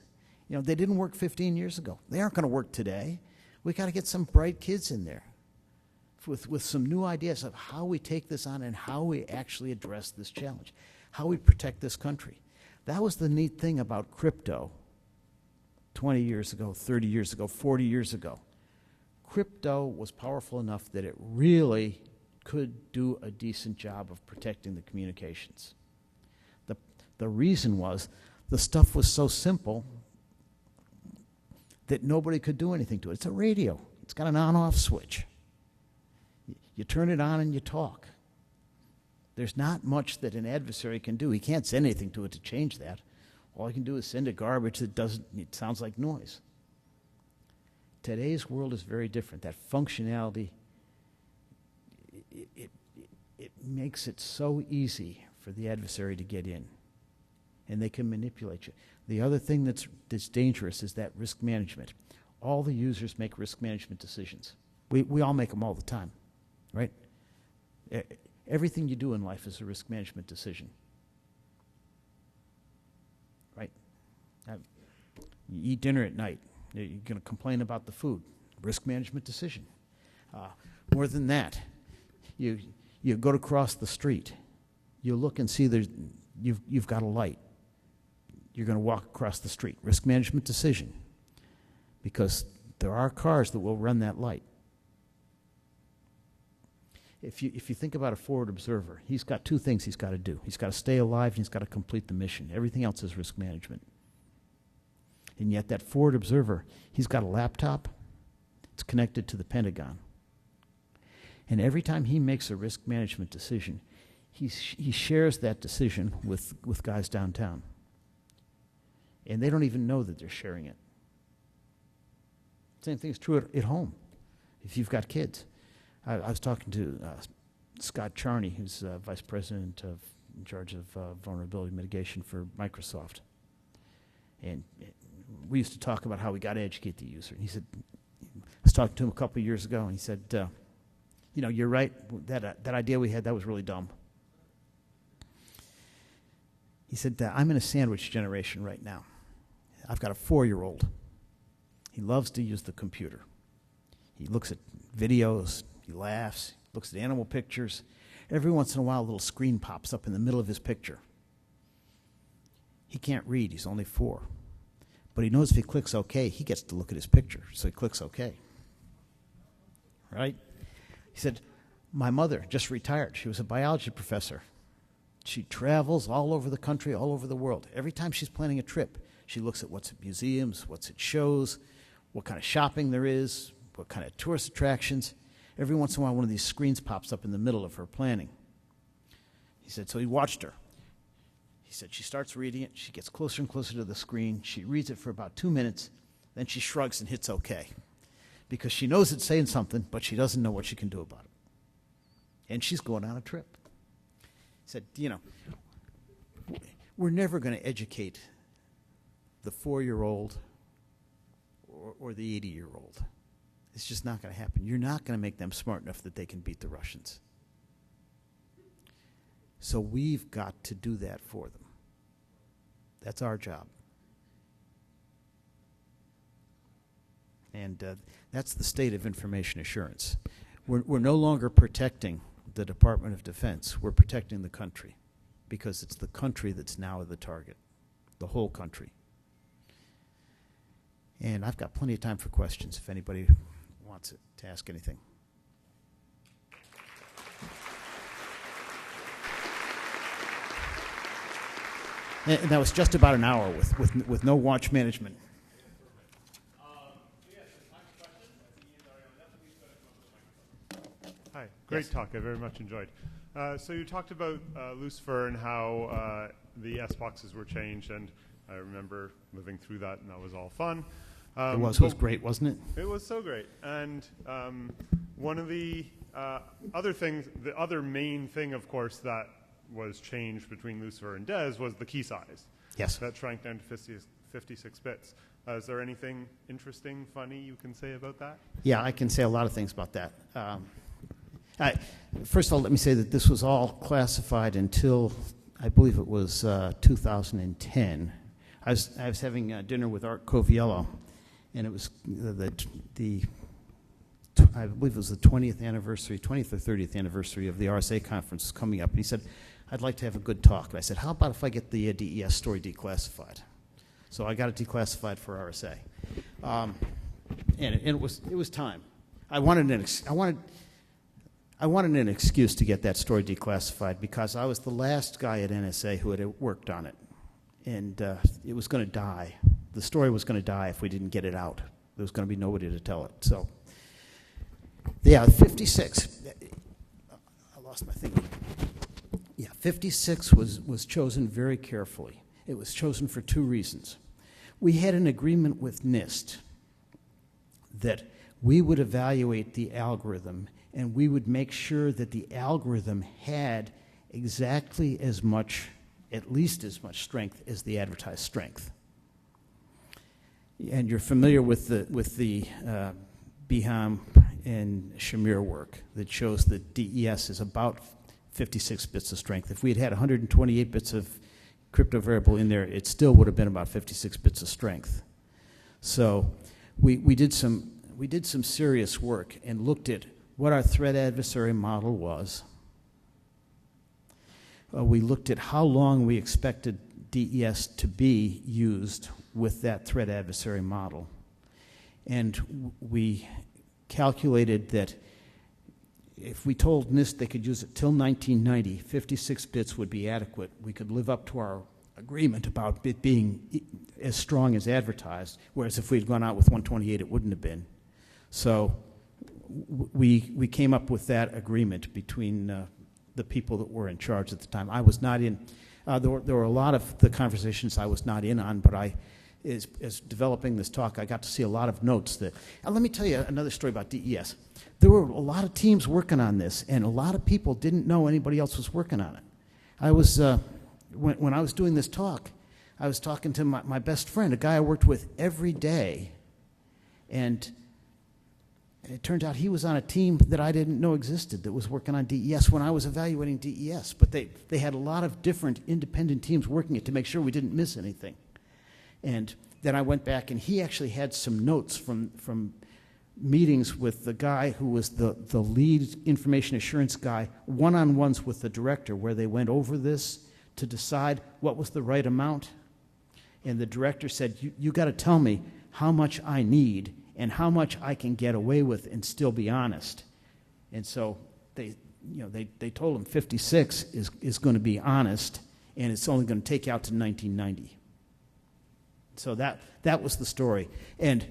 They didn't work 15 years ago. They aren't going to work today. We got to get some bright kids in there with some new ideas of how we take this on and how we actually address this challenge, how we protect this country. That was the neat thing about crypto 20 years ago, 30 years ago, 40 years ago. Crypto was powerful enough that it really could do a decent job of protecting the communications. The reason was the stuff was so simple that nobody could do anything to it. It's a radio. It's got an on-off switch. You turn it on and you talk. There's not much that an adversary can do. He can't send anything to it to change that. All he can do is send it garbage that it sounds like noise. Today's world is very different. That functionality, it makes it so easy for the adversary to get in, and they can manipulate you. The other thing that's dangerous is that risk management. All the users make risk management decisions. We all make them all the time, right? Everything you do in life is a risk management decision, right? You eat dinner at night. You're going to complain about the food. Risk management decision. More than that, you go to cross the street. You look and see you've got a light. You're going to walk across the street. Risk management decision. Because there are cars that will run that light. If you think about a forward observer, he's got two things he's got to do. He's got to stay alive and he's got to complete the mission. Everything else is risk management. And yet that forward observer, he's got a laptop. It's connected to the Pentagon. And every time he makes a risk management decision, he shares that decision with guys downtown. And they don't even know that they're sharing it. Same thing is true at home, if you've got kids. I was talking to Scott Charney, who's vice president in charge of vulnerability mitigation for Microsoft. And we used to talk about how we got to educate the user. And he said, I was talking to him a couple of years ago, and he said, you're right, that idea we had, that was really dumb. He said, I'm in a sandwich generation right now. I've got a 4-year-old. He loves to use the computer. He looks at videos, he laughs, looks at animal pictures. Every once in a while, a little screen pops up in the middle of his picture. He can't read, he's only 4. But he knows if he clicks OK, he gets to look at his picture, so he clicks OK. Right? He said, my mother just retired. She was a biology professor. She travels all over the country, all over the world. Every time she's planning a trip, she looks at what's at museums, what's at shows, what kind of shopping there is, what kind of tourist attractions. Every once in a while, one of these screens pops up in the middle of her planning. He said, so he watched her. He said she starts reading it. She gets closer and closer to the screen. She reads it for about 2 minutes. Then she shrugs and hits OK. Because she knows it's saying something, but she doesn't know what she can do about it. And she's going on a trip. He said, we're never going to educate the 4-year-old or the 80-year-old. It's just not going to happen. You're not going to make them smart enough that they can beat the Russians. So we've got to do that for them. That's our job. And that's the state of information assurance. We're no longer protecting the Department of Defense. We're protecting the country, because it's the country that's now the target, the whole country. And I've got plenty of time for questions if anybody wants to ask anything. And that was just about an hour with no watch management. Hi, great talk. I very much enjoyed. So you talked about Lucifer and how the S boxes were changed, and I remember living through that, and that was all fun. It was great, wasn't it? It was so great. And one of the other things, the other main thing, of course, that was changed between Lucifer and DES was the key size. Yes. That shrank down to 56 bits. Is there anything interesting, funny you can say about that? Yeah, I can say a lot of things about that. First of all, let me say that this was all classified until, I believe it was 2010. I was having dinner with Art Coviello, and it was I believe it was the 20th or 30th anniversary of the RSA conference coming up. And he said, I'd like to have a good talk. And I said, how about if I get the DES story declassified? So I got it declassified for RSA. And it was time. I wanted an excuse to get that story declassified because I was the last guy at NSA who had worked on it. And it was going to die. The story was going to die if we didn't get it out. There was going to be nobody to tell it. So, yeah, 56. I lost my thing. Yeah, 56 was chosen very carefully. It was chosen for two reasons. We had an agreement with NIST that we would evaluate the algorithm and we would make sure that the algorithm had exactly as much, at least as much strength as the advertised strength. And you're familiar with the Beham and Shamir work that shows that DES is about 56 bits of strength. If we had 128 bits of crypto variable in there, it still would have been about 56 bits of strength. So we did some serious work and looked at what our threat adversary model was. We looked at how long we expected DES to be used with that threat adversary model. And we calculated that if we told NIST they could use it till 1990, 56 bits would be adequate. We could live up to our agreement about it being as strong as advertised, whereas if we had gone out with 128, it wouldn't have been. So we came up with that agreement between the people that were in charge at the time. I was not in. There were a lot of the conversations I was not in on, but as developing this talk, I got to see a lot of notes that. And let me tell you another story about DES. There were a lot of teams working on this, and a lot of people didn't know anybody else was working on it. I was when I was doing this talk, I was talking to my best friend, a guy I worked with every day, and it turned out he was on a team that I didn't know existed that was working on DES when I was evaluating DES. But they had a lot of different independent teams working it to make sure we didn't miss anything. And then I went back, and he actually had some notes from meetings with the guy who was the lead information assurance guy, one-on-ones with the director, where they went over this to decide what was the right amount. And the director said, you got to tell me how much I need and how much I can get away with and still be honest. And so they told him 56 is going to be honest, and it's only going to take you out to 1990. So that was the story. And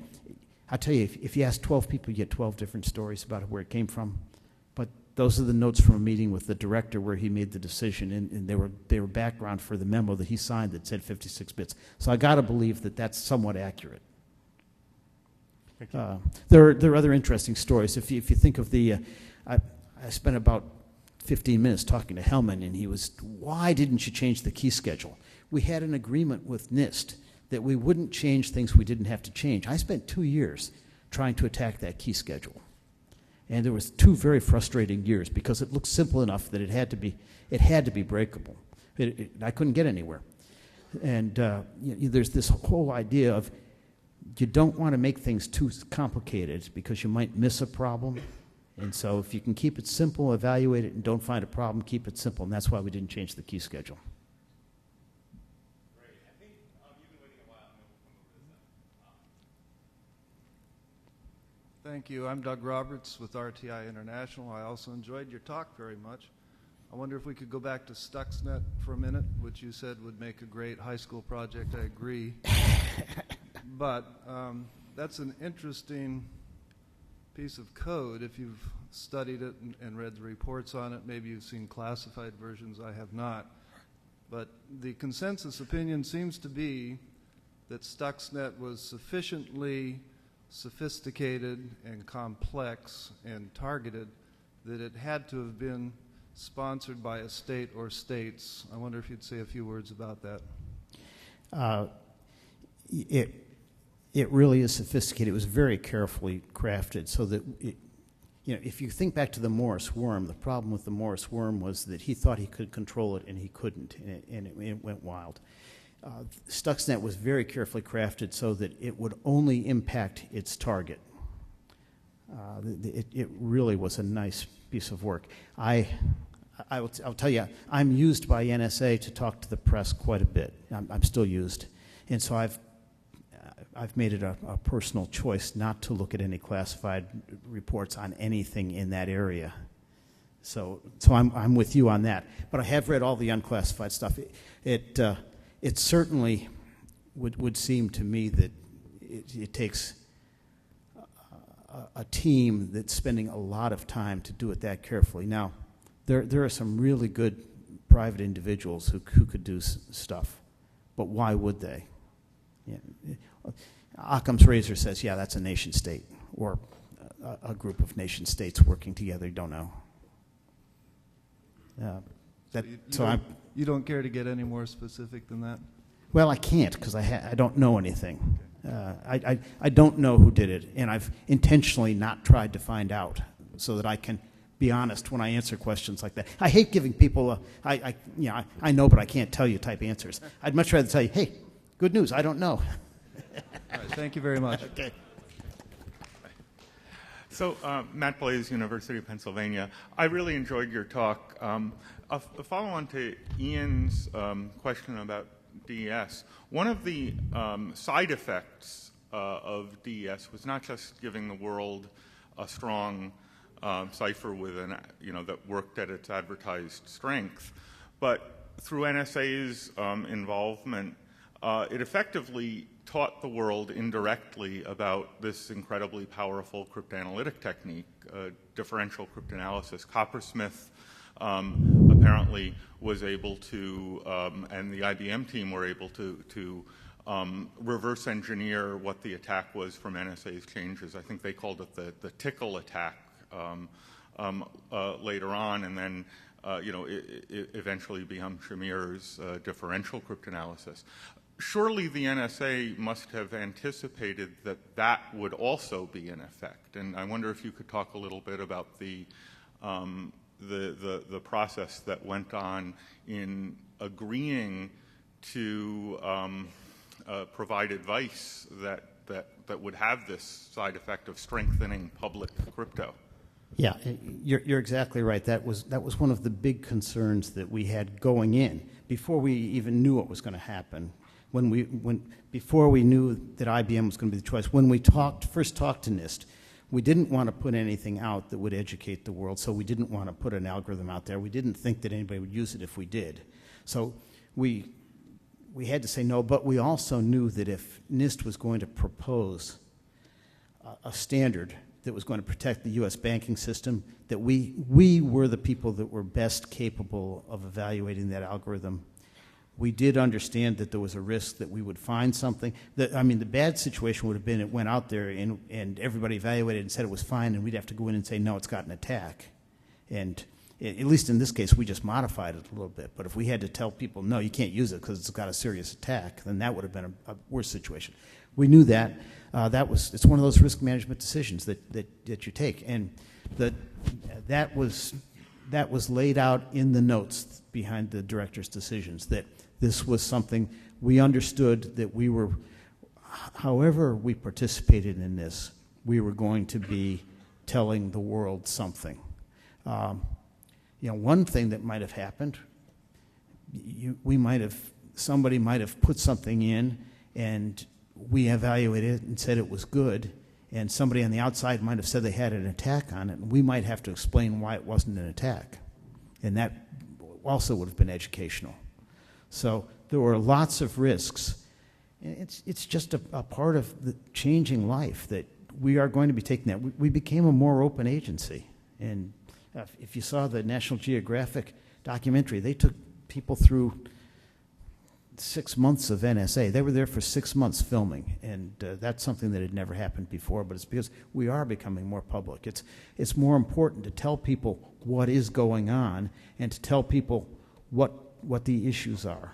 I'll tell you, if you ask 12 people, you get 12 different stories about where it came from. But those are the notes from a meeting with the director where he made the decision, and they were background for the memo that he signed that said 56 bits. So I got to believe that that's somewhat accurate. There are other interesting stories. If you think of I spent about 15 minutes talking to Hellman, and he was, why didn't you change the key schedule? We had an agreement with NIST that we wouldn't change things we didn't have to change. I spent 2 years trying to attack that key schedule. And there was 2 very frustrating years because it looked simple enough that it had to be breakable. I couldn't get anywhere. And there's this whole idea of you don't want to make things too complicated because you might miss a problem. And so if you can keep it simple, evaluate it, and don't find a problem, keep it simple. And that's why we didn't change the key schedule. Great. I think you've been waiting a while, and we'll come over this. Thank you. I'm Doug Roberts with RTI International. I also enjoyed your talk very much. I wonder if we could go back to Stuxnet for a minute, which you said would make a great high school project. I agree. But that's an interesting piece of code. If you've studied it and read the reports on it, maybe you've seen classified versions. I have not. But the consensus opinion seems to be that Stuxnet was sufficiently sophisticated and complex and targeted that it had to have been sponsored by a state or states. I wonder if you'd say a few words about that. It really is sophisticated. It was very carefully crafted so that if you think back to the Morris worm, the problem with the Morris worm was that he thought he could control it and he couldn't, and it went wild. Stuxnet was very carefully crafted so that it would only impact its target. It really was a nice piece of work. I'll tell you, I'm used by NSA to talk to the press quite a bit. I'm still used. And so I've made it a personal choice not to look at any classified reports on anything in that area. So I'm with you on that. But I have read all the unclassified stuff. It certainly would seem to me that it takes a team that's spending a lot of time to do it that carefully. Now, there are some really good private individuals who could do stuff, but why would they? Occam's razor says, yeah, that's a nation state, or a group of nation states working together. You don't know. You don't care to get any more specific than that? Well, I can't because I don't know anything. I don't know who did it, and I've intentionally not tried to find out so that I can be honest when I answer questions like that. I hate giving people I know but I can't tell you type answers. I'd much rather tell you, hey, good news, I don't know. All right, thank you very much. Okay. So, Matt Blaze, University of Pennsylvania. I really enjoyed your talk. A follow-on to Ian's question about DES. One of the side effects of DES was not just giving the world a strong cipher with that worked at its advertised strength, but through NSA's involvement, it effectively taught the world indirectly about this incredibly powerful cryptanalytic technique, differential cryptanalysis. Coppersmith apparently was able to, and the IBM team were able to reverse engineer what the attack was from NSA's changes. I think they called it the tickle attack later on, and then it eventually became Shamir's differential cryptanalysis. Surely the NSA must have anticipated that would also be in effect, and I wonder if you could talk a little bit about the process that went on in agreeing to provide advice that would have this side effect of strengthening public crypto. Yeah, you're exactly right. That was one of the big concerns that we had going in before we even knew what was going to happen. Before we knew that IBM was going to be the choice, when we first talked to NIST, we didn't want to put anything out that would educate the world, so we didn't want to put an algorithm out there. We didn't think that anybody would use it if we did. So we had to say no, but we also knew that if NIST was going to propose a standard that was going to protect the U.S. banking system, that we were the people that were best capable of evaluating that algorithm. We did understand that there was a risk that we would find something. The bad situation would have been it went out there and everybody evaluated and said it was fine, and we'd have to go in and say, no, it's got an attack. And at least in this case, we just modified it a little bit. But if we had to tell people, no, you can't use it because it's got a serious attack, then that would have been a worse situation. We knew that. It's one of those risk management decisions that you take. And that was laid out in the notes behind the director's decisions, that this was something we understood that we were, however we participated in this, we were going to be telling the world something. One thing that might have happened, somebody might have put something in and we evaluated it and said it was good, and somebody on the outside might have said they had an attack on it, and we might have to explain why it wasn't an attack. And that also would have been educational. So there were lots of risks. It's just a part of the changing life that we are going to be taking that. We became a more open agency. And if you saw the National Geographic documentary, they took people through 6 months of NSA. They were there for 6 months filming, and that's something that had never happened before, but it's because we are becoming more public. It's more important to tell people what is going on and to tell people what the issues are.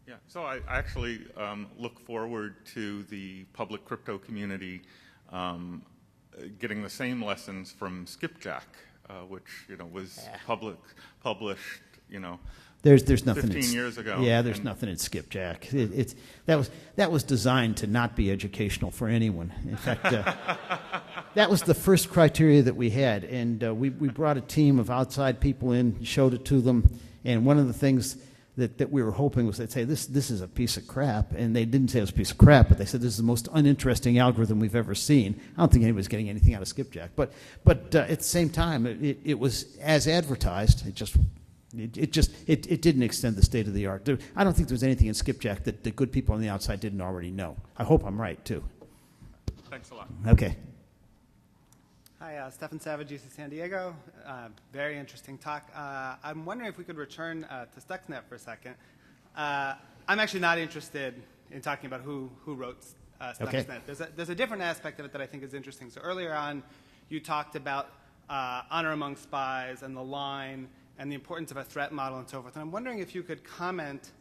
Yeah, so I actually look forward to the public crypto community getting the same lessons from Skipjack, which was published, There's nothing 15 years ago. Yeah, there's nothing in Skipjack. That was designed to not be educational for anyone. In fact, that was the first criteria that we had, and we brought a team of outside people in, showed it to them, and one of the things that we were hoping was they'd say, this is a piece of crap, and they didn't say it was a piece of crap, but they said this is the most uninteresting algorithm we've ever seen. I don't think anybody's getting anything out of Skipjack, but at the same time, it was as advertised. It didn't extend the state of the art. I don't think there was anything in Skipjack that the good people on the outside didn't already know. I hope I'm right, too. Thanks a lot. Okay. Hi, Stefan Savage, UC San Diego. Very interesting talk. I'm wondering if we could return to Stuxnet for a second. I'm actually not interested in talking about who wrote Stuxnet. Okay. There's a different aspect of it that I think is interesting. So earlier on, you talked about honor among spies and the line and the importance of a threat model and so forth. And I'm wondering if you could comment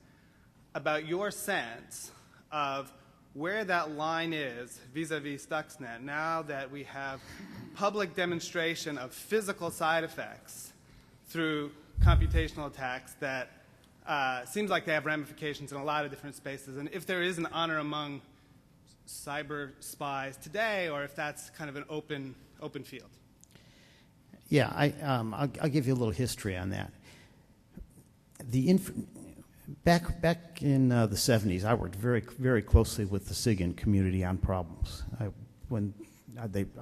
about your sense of where that line is vis-a-vis Stuxnet now that we have public demonstration of physical side effects through computational attacks that seems like they have ramifications in a lot of different spaces, and if there is an honor among cyber spies today, or if that's kind of an open field. Yeah, I'll give you a little history on that. Back in the 70s, I worked very, very closely with the SIGINT community on problems. I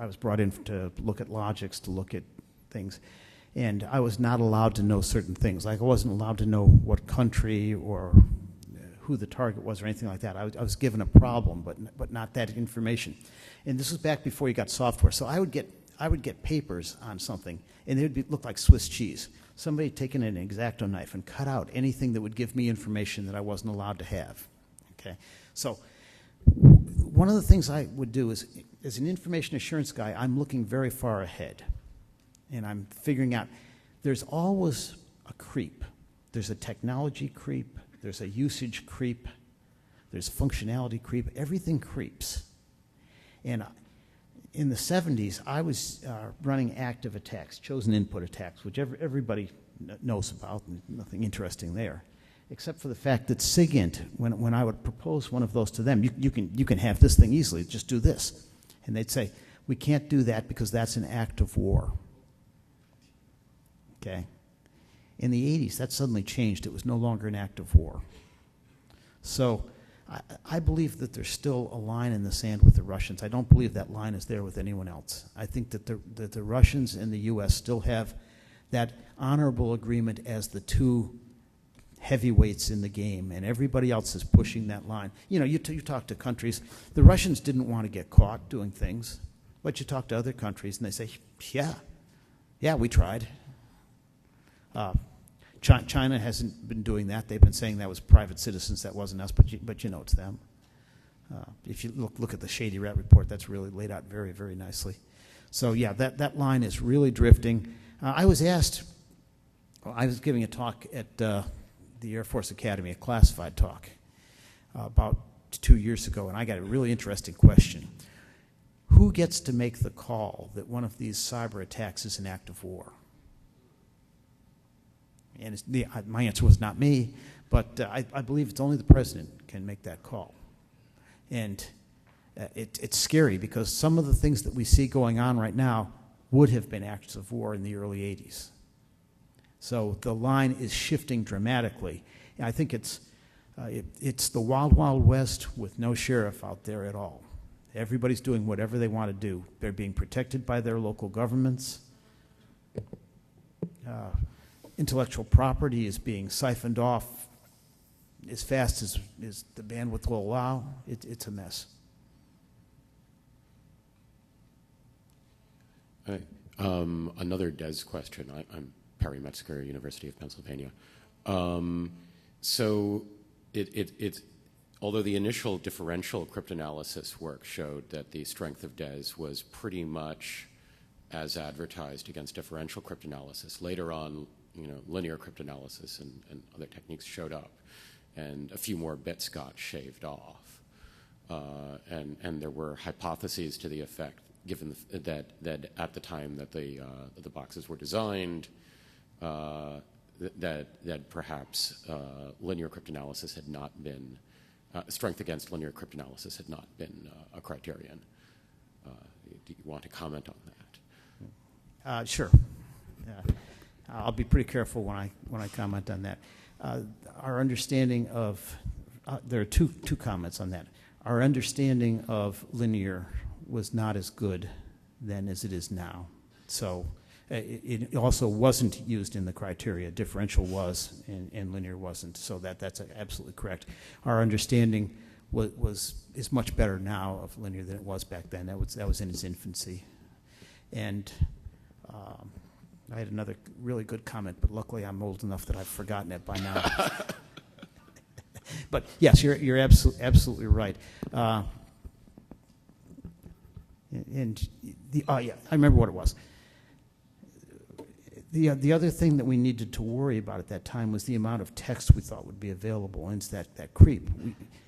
was brought in to look at logics, to look at things, and I was not allowed to know certain things. Like I wasn't allowed to know what country or who the target was or anything like that. I was given a problem, but not that information. And this was back before you got software. So I would get papers on something, and they would look like Swiss cheese. Somebody had taken an X-Acto knife and cut out anything that would give me information that I wasn't allowed to have. Okay, so one of the things I would do is, as an information assurance guy, I'm looking very far ahead, and I'm figuring out there's always a creep. There's a technology creep. There's a usage creep. There's functionality creep. Everything creeps, and in the 70s, I was running active attacks, chosen input attacks, which everybody knows about, and nothing interesting there, except for the fact that SIGINT, when I would propose one of those to them, you can have this thing easily, just do this. And they'd say, we can't do that because that's an act of war. Okay? In the 80s, that suddenly changed. It was no longer an act of war. So I believe that there's still a line in the sand with the Russians. I don't believe that line is there with anyone else. I think that the Russians and the U.S. still have that honorable agreement as the two heavyweights in the game, and everybody else is pushing that line. You know, you talk to countries. The Russians didn't want to get caught doing things, but you talk to other countries, and they say, yeah, we tried. China hasn't been doing that. They've been saying that was private citizens, that wasn't us, but you know it's them. If you look at the Shady Rat report, that's really laid out very, very nicely. So yeah, that line is really drifting. I was giving a talk at the Air Force Academy, a classified talk, about 2 years ago, and I got a really interesting question. Who gets to make the call that one of these cyber attacks is an act of war? And my answer was not me, but I believe it's only the president can make that call. And it's scary because some of the things that we see going on right now would have been acts of war in the early 80s. So the line is shifting dramatically. And I think it's the wild, wild west with no sheriff out there at all. Everybody's doing whatever they want to do. They're being protected by their local governments. Intellectual property is being siphoned off as fast as the bandwidth will allow. It's a mess. Hi. Another DES question. I'm Perry Metzger, University of Pennsylvania. So although the initial differential cryptanalysis work showed that the strength of DES was pretty much as advertised against differential cryptanalysis, later on, linear cryptanalysis and other techniques showed up, and a few more bits got shaved off. And there were hypotheses to the effect given that at the time that the boxes were designed, that perhaps linear cryptanalysis had not been, strength against linear cryptanalysis had not been a criterion. Do you want to comment on that? Sure. I'll be pretty careful when I comment on that. Our understanding of there are two comments on that. Our understanding of linear was not as good then as it is now. So it also wasn't used in the criteria. Differential was, and linear wasn't. So that's absolutely correct. Our understanding is much better now of linear than it was back then. That was in its infancy. And I had another really good comment, but luckily I'm old enough that I've forgotten it by now. But yes, you're absolutely right. I remember what it was. The other thing that we needed to worry about at that time was the amount of text we thought would be available, and it's that creep.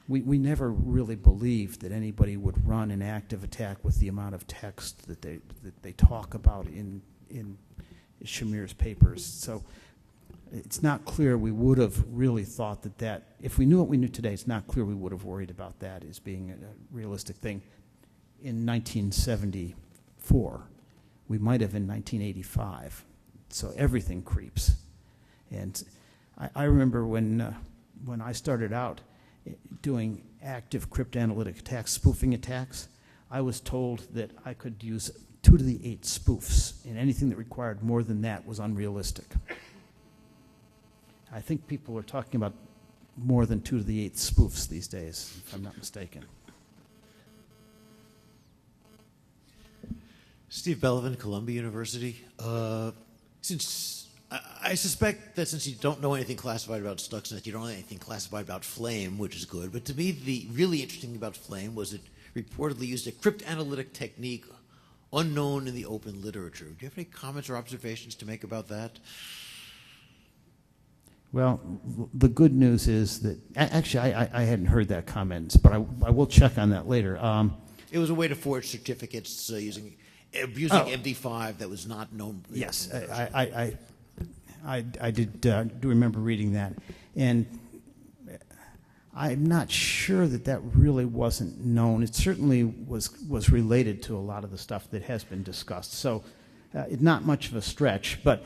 We never really believed that anybody would run an active attack with the amount of text that they talk about in Shamir's papers. So it's not clear we would have really thought that if we knew what we knew today, it's not clear we would have worried about that as being a realistic thing. In 1974, we might have in 1985. So everything creeps. And I remember when I started out doing active cryptanalytic attacks, spoofing attacks, I was told that I could use 2 to the 8 spoofs, and anything that required more than that was unrealistic. I think people are talking about more than 2 to the 8 spoofs these days, if I'm not mistaken. Steve Belvin, Columbia University. Since I suspect that since you don't know anything classified about Stuxnet, you don't know anything classified about Flame, which is good. But to me, the really interesting thing about Flame was it reportedly used a cryptanalytic technique unknown in the open literature. Do you have any comments or observations to make about that? Well, the good news is that actually I hadn't heard that comment, but I will check on that later. It was a way to forge certificates using MD5 that was not known. Yes, I did do remember reading that, and I'm not sure that really wasn't known. It certainly was related to a lot of the stuff that has been discussed. So, not much of a stretch, but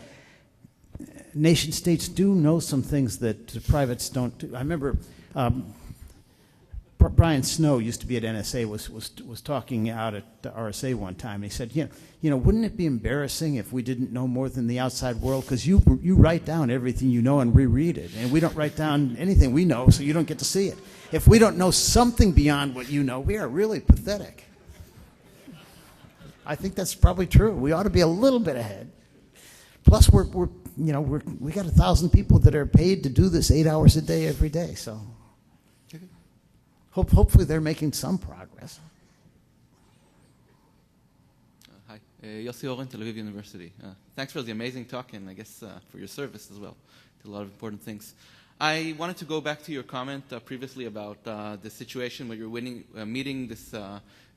nation states do know some things that the privates don't do. I remember Brian Snow used to be at NSA, was talking out at the RSA one time, and he said, wouldn't it be embarrassing if we didn't know more than the outside world? Because you write down everything you know and reread it, and we don't write down anything we know, so you don't get to see it. If we don't know something beyond what you know, we are really pathetic. I think that's probably true. We ought to be a little bit ahead. Plus, we got 1,000 people that are paid to do this 8 hours a day every day, so. Hopefully they're making some progress. Hi, Yossi Oren, Tel Aviv University. Thanks for the amazing talk and I guess for your service as well to a lot of important things. I wanted to go back to your comment previously about the situation where you're meeting this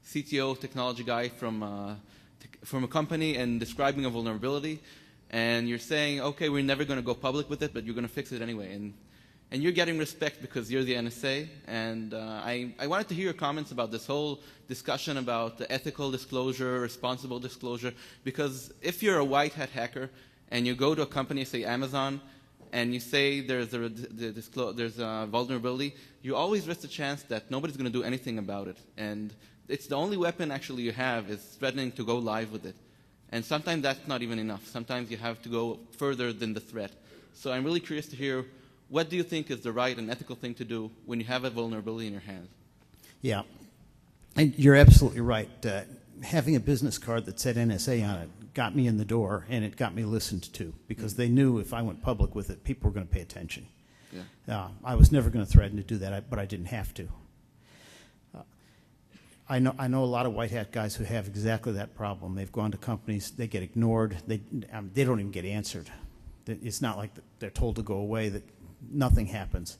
CTO technology guy from a company and describing a vulnerability, and you're saying, okay, we're never going to go public with it, but you're going to fix it anyway. And you're getting respect because you're the NSA. And I wanted to hear your comments about this whole discussion about the ethical disclosure, responsible disclosure. Because if you're a white hat hacker and you go to a company, say Amazon, and you say there's a vulnerability, you always risk the chance that nobody's going to do anything about it. And it's the only weapon actually you have is threatening to go live with it. And sometimes that's not even enough. Sometimes you have to go further than the threat. So I'm really curious to hear, what do you think is the right and ethical thing to do when you have a vulnerability in your hand? Yeah, and you're absolutely right. Having a business card that said NSA on it got me in the door, and it got me listened to, because they knew if I went public with it, people were going to pay attention. Yeah. I was never going to threaten to do that, but I didn't have to. I know a lot of white hat guys who have exactly that problem. They've gone to companies, they get ignored, they don't even get answered. It's not like they're told to go away, that nothing happens.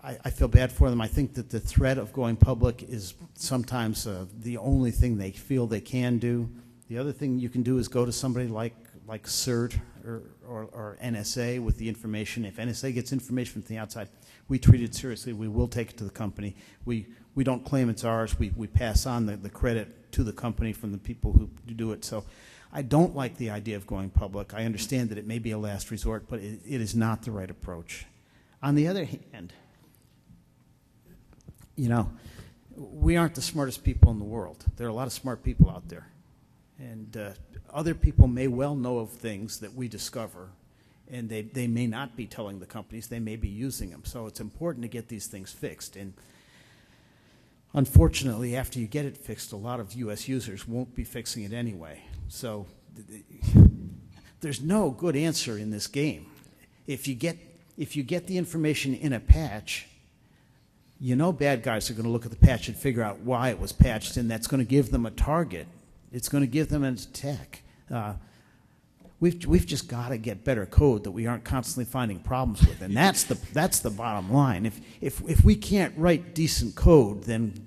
I feel bad for them. I think that the threat of going public is sometimes the only thing they feel they can do. The other thing you can do is go to somebody like CERT or NSA with the information. If NSA gets information from the outside, we treat it seriously. We will take it to the company. We don't claim it's ours. We pass on the credit to the company from the people who do it. So I don't like the idea of going public. I understand that it may be a last resort, but it is not the right approach. On the other hand, you know, we aren't the smartest people in the world. There are a lot of smart people out there. And other people may well know of things that we discover, and they may not be telling the companies. They may be using them. So it's important to get these things fixed. And unfortunately, after you get it fixed, a lot of U.S. users won't be fixing it anyway. So there's no good answer in this game. If you get the information in a patch, you know bad guys are going to look at the patch and figure out why it was patched, and that's going to give them a target. It's going to give them an attack. We've just got to get better code that we aren't constantly finding problems with, and that's the bottom line. If we can't write decent code, then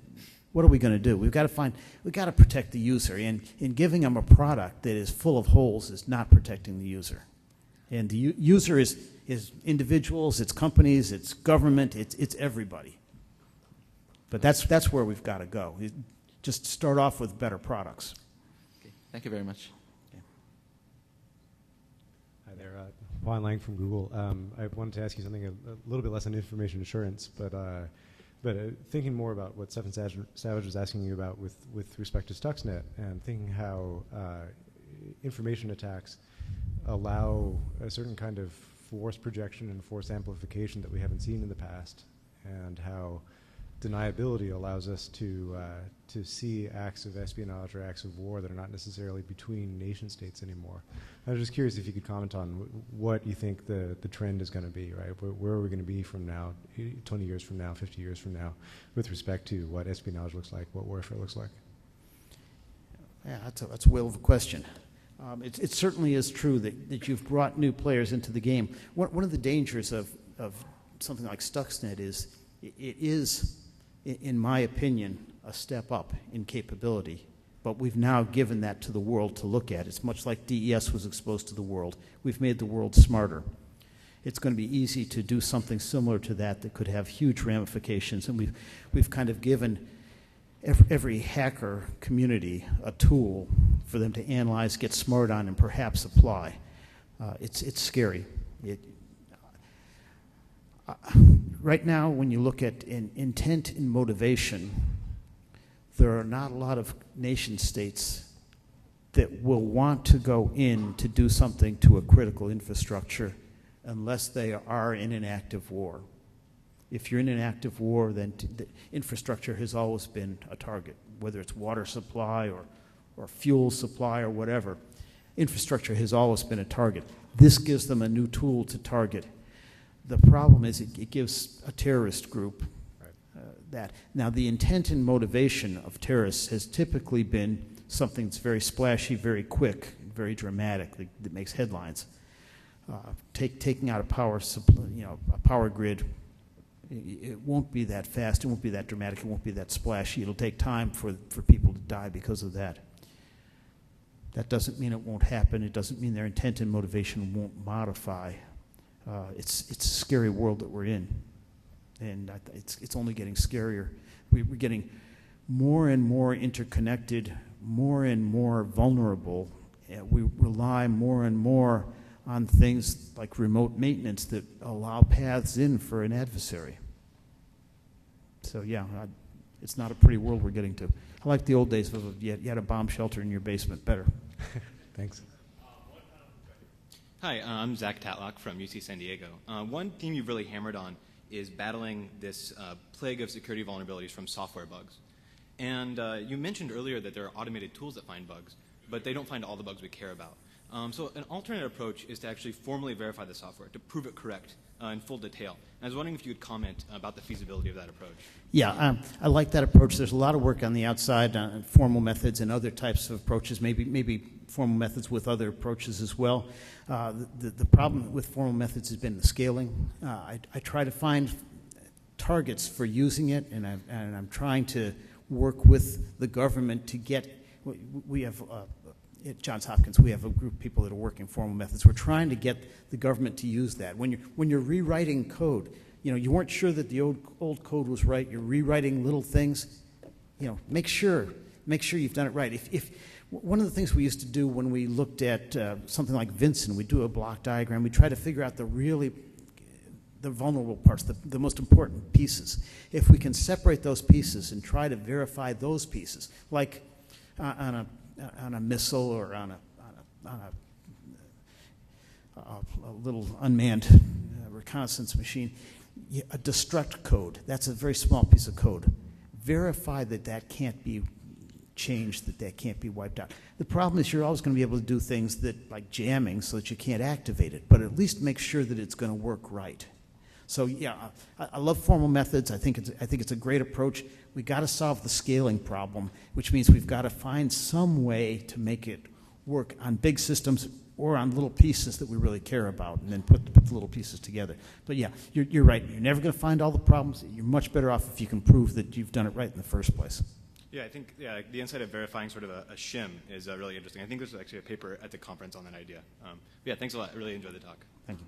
what are we going to do? We've got to protect the user, and in giving them a product that is full of holes is not protecting the user. And the user is individuals, it's companies, it's government, it's everybody. But that's where we've got to go. Just start off with better products. Okay. Thank you very much. Hi there, Juan Lang from Google. I wanted to ask you something a little bit less on information assurance, but thinking more about what Stefan Savage was asking you about with respect to Stuxnet, and thinking how information attacks allow a certain kind of force projection and force amplification that we haven't seen in the past, and how deniability allows us to see acts of espionage or acts of war that are not necessarily between nation states anymore. I was just curious if you could comment on what you think the trend is going to be, right? Where are we going to be from now, 20 years from now, 50 years from now, with respect to what espionage looks like, what warfare looks like? Yeah, that's a whale of a question. It certainly is true that you've brought new players into the game. One of the dangers of something like Stuxnet is it is, in my opinion, a step up in capability. But we've now given that to the world to look at. It's much like DES was exposed to the world. We've made the world smarter. It's going to be easy to do something similar to that could have huge ramifications. And we've kind of given every hacker community a tool for them to analyze, get smart on, and perhaps apply. It's scary. Right now, when you look at intent and motivation, there are not a lot of nation states that will want to go in to do something to a critical infrastructure unless they are in an active war. If you're in an active war, then the infrastructure has always been a target, whether it's water supply or fuel supply or whatever. Infrastructure has always been a target. This gives them a new tool to target. The problem is it gives a terrorist group that. Now, the intent and motivation of terrorists has typically been something that's very splashy, very quick, very dramatic, that makes headlines. Taking out a power grid, it won't be that fast, it won't be that dramatic, it won't be that splashy. It'll take time for people to die because of that. That doesn't mean it won't happen. It doesn't mean their intent and motivation won't modify. It's a scary world that we're in, and it's only getting scarier. We're getting more and more interconnected, more and more vulnerable. We rely more and more on things like remote maintenance that allow paths in for an adversary. So yeah, it's not a pretty world we're getting to. I like the old days of you had a bomb shelter in your basement better. Thanks. Hi, I'm Zach Tatlock from UC San Diego. One theme you've really hammered on is battling this plague of security vulnerabilities from software bugs. And you mentioned earlier that there are automated tools that find bugs, but they don't find all the bugs we care about. So an alternate approach is to actually formally verify the software, to prove it correct in full detail. And I was wondering if you could comment about the feasibility of that approach. Yeah, I like that approach. There's a lot of work on the outside on formal methods and other types of approaches, maybe formal methods with other approaches as well. The problem with formal methods has been the scaling. I try to find targets for using it, and I'm trying to work with the government to get. We have at Johns Hopkins, we have a group of people that are working formal methods. We're trying to get the government to use that. When you're rewriting code, you weren't sure that the old code was right. You're rewriting little things. Make sure you've done it right. If one of the things we used to do when we looked at something like Vincent, we do a block diagram. We try to figure out the vulnerable parts, the most important pieces. If we can separate those pieces and try to verify those pieces, like on a missile or on a little unmanned reconnaissance machine, a destruct code, that's a very small piece of code. Verify that can't be changed, that can't be wiped out. The problem is you're always going to be able to do things like jamming so that you can't activate it, but at least make sure that it's going to work right. So yeah, I love formal methods. I think it's a great approach. We got to solve the scaling problem, which means we've got to find some way to make it work on big systems or on little pieces that we really care about, and then put the little pieces together. But yeah, you're right. You're never going to find all the problems. You're much better off if you can prove that you've done it right in the first place. Yeah, I think the insight of verifying sort of a shim is really interesting. I think there's actually a paper at the conference on that idea. Yeah, thanks a lot. I really enjoyed the talk. Thank you.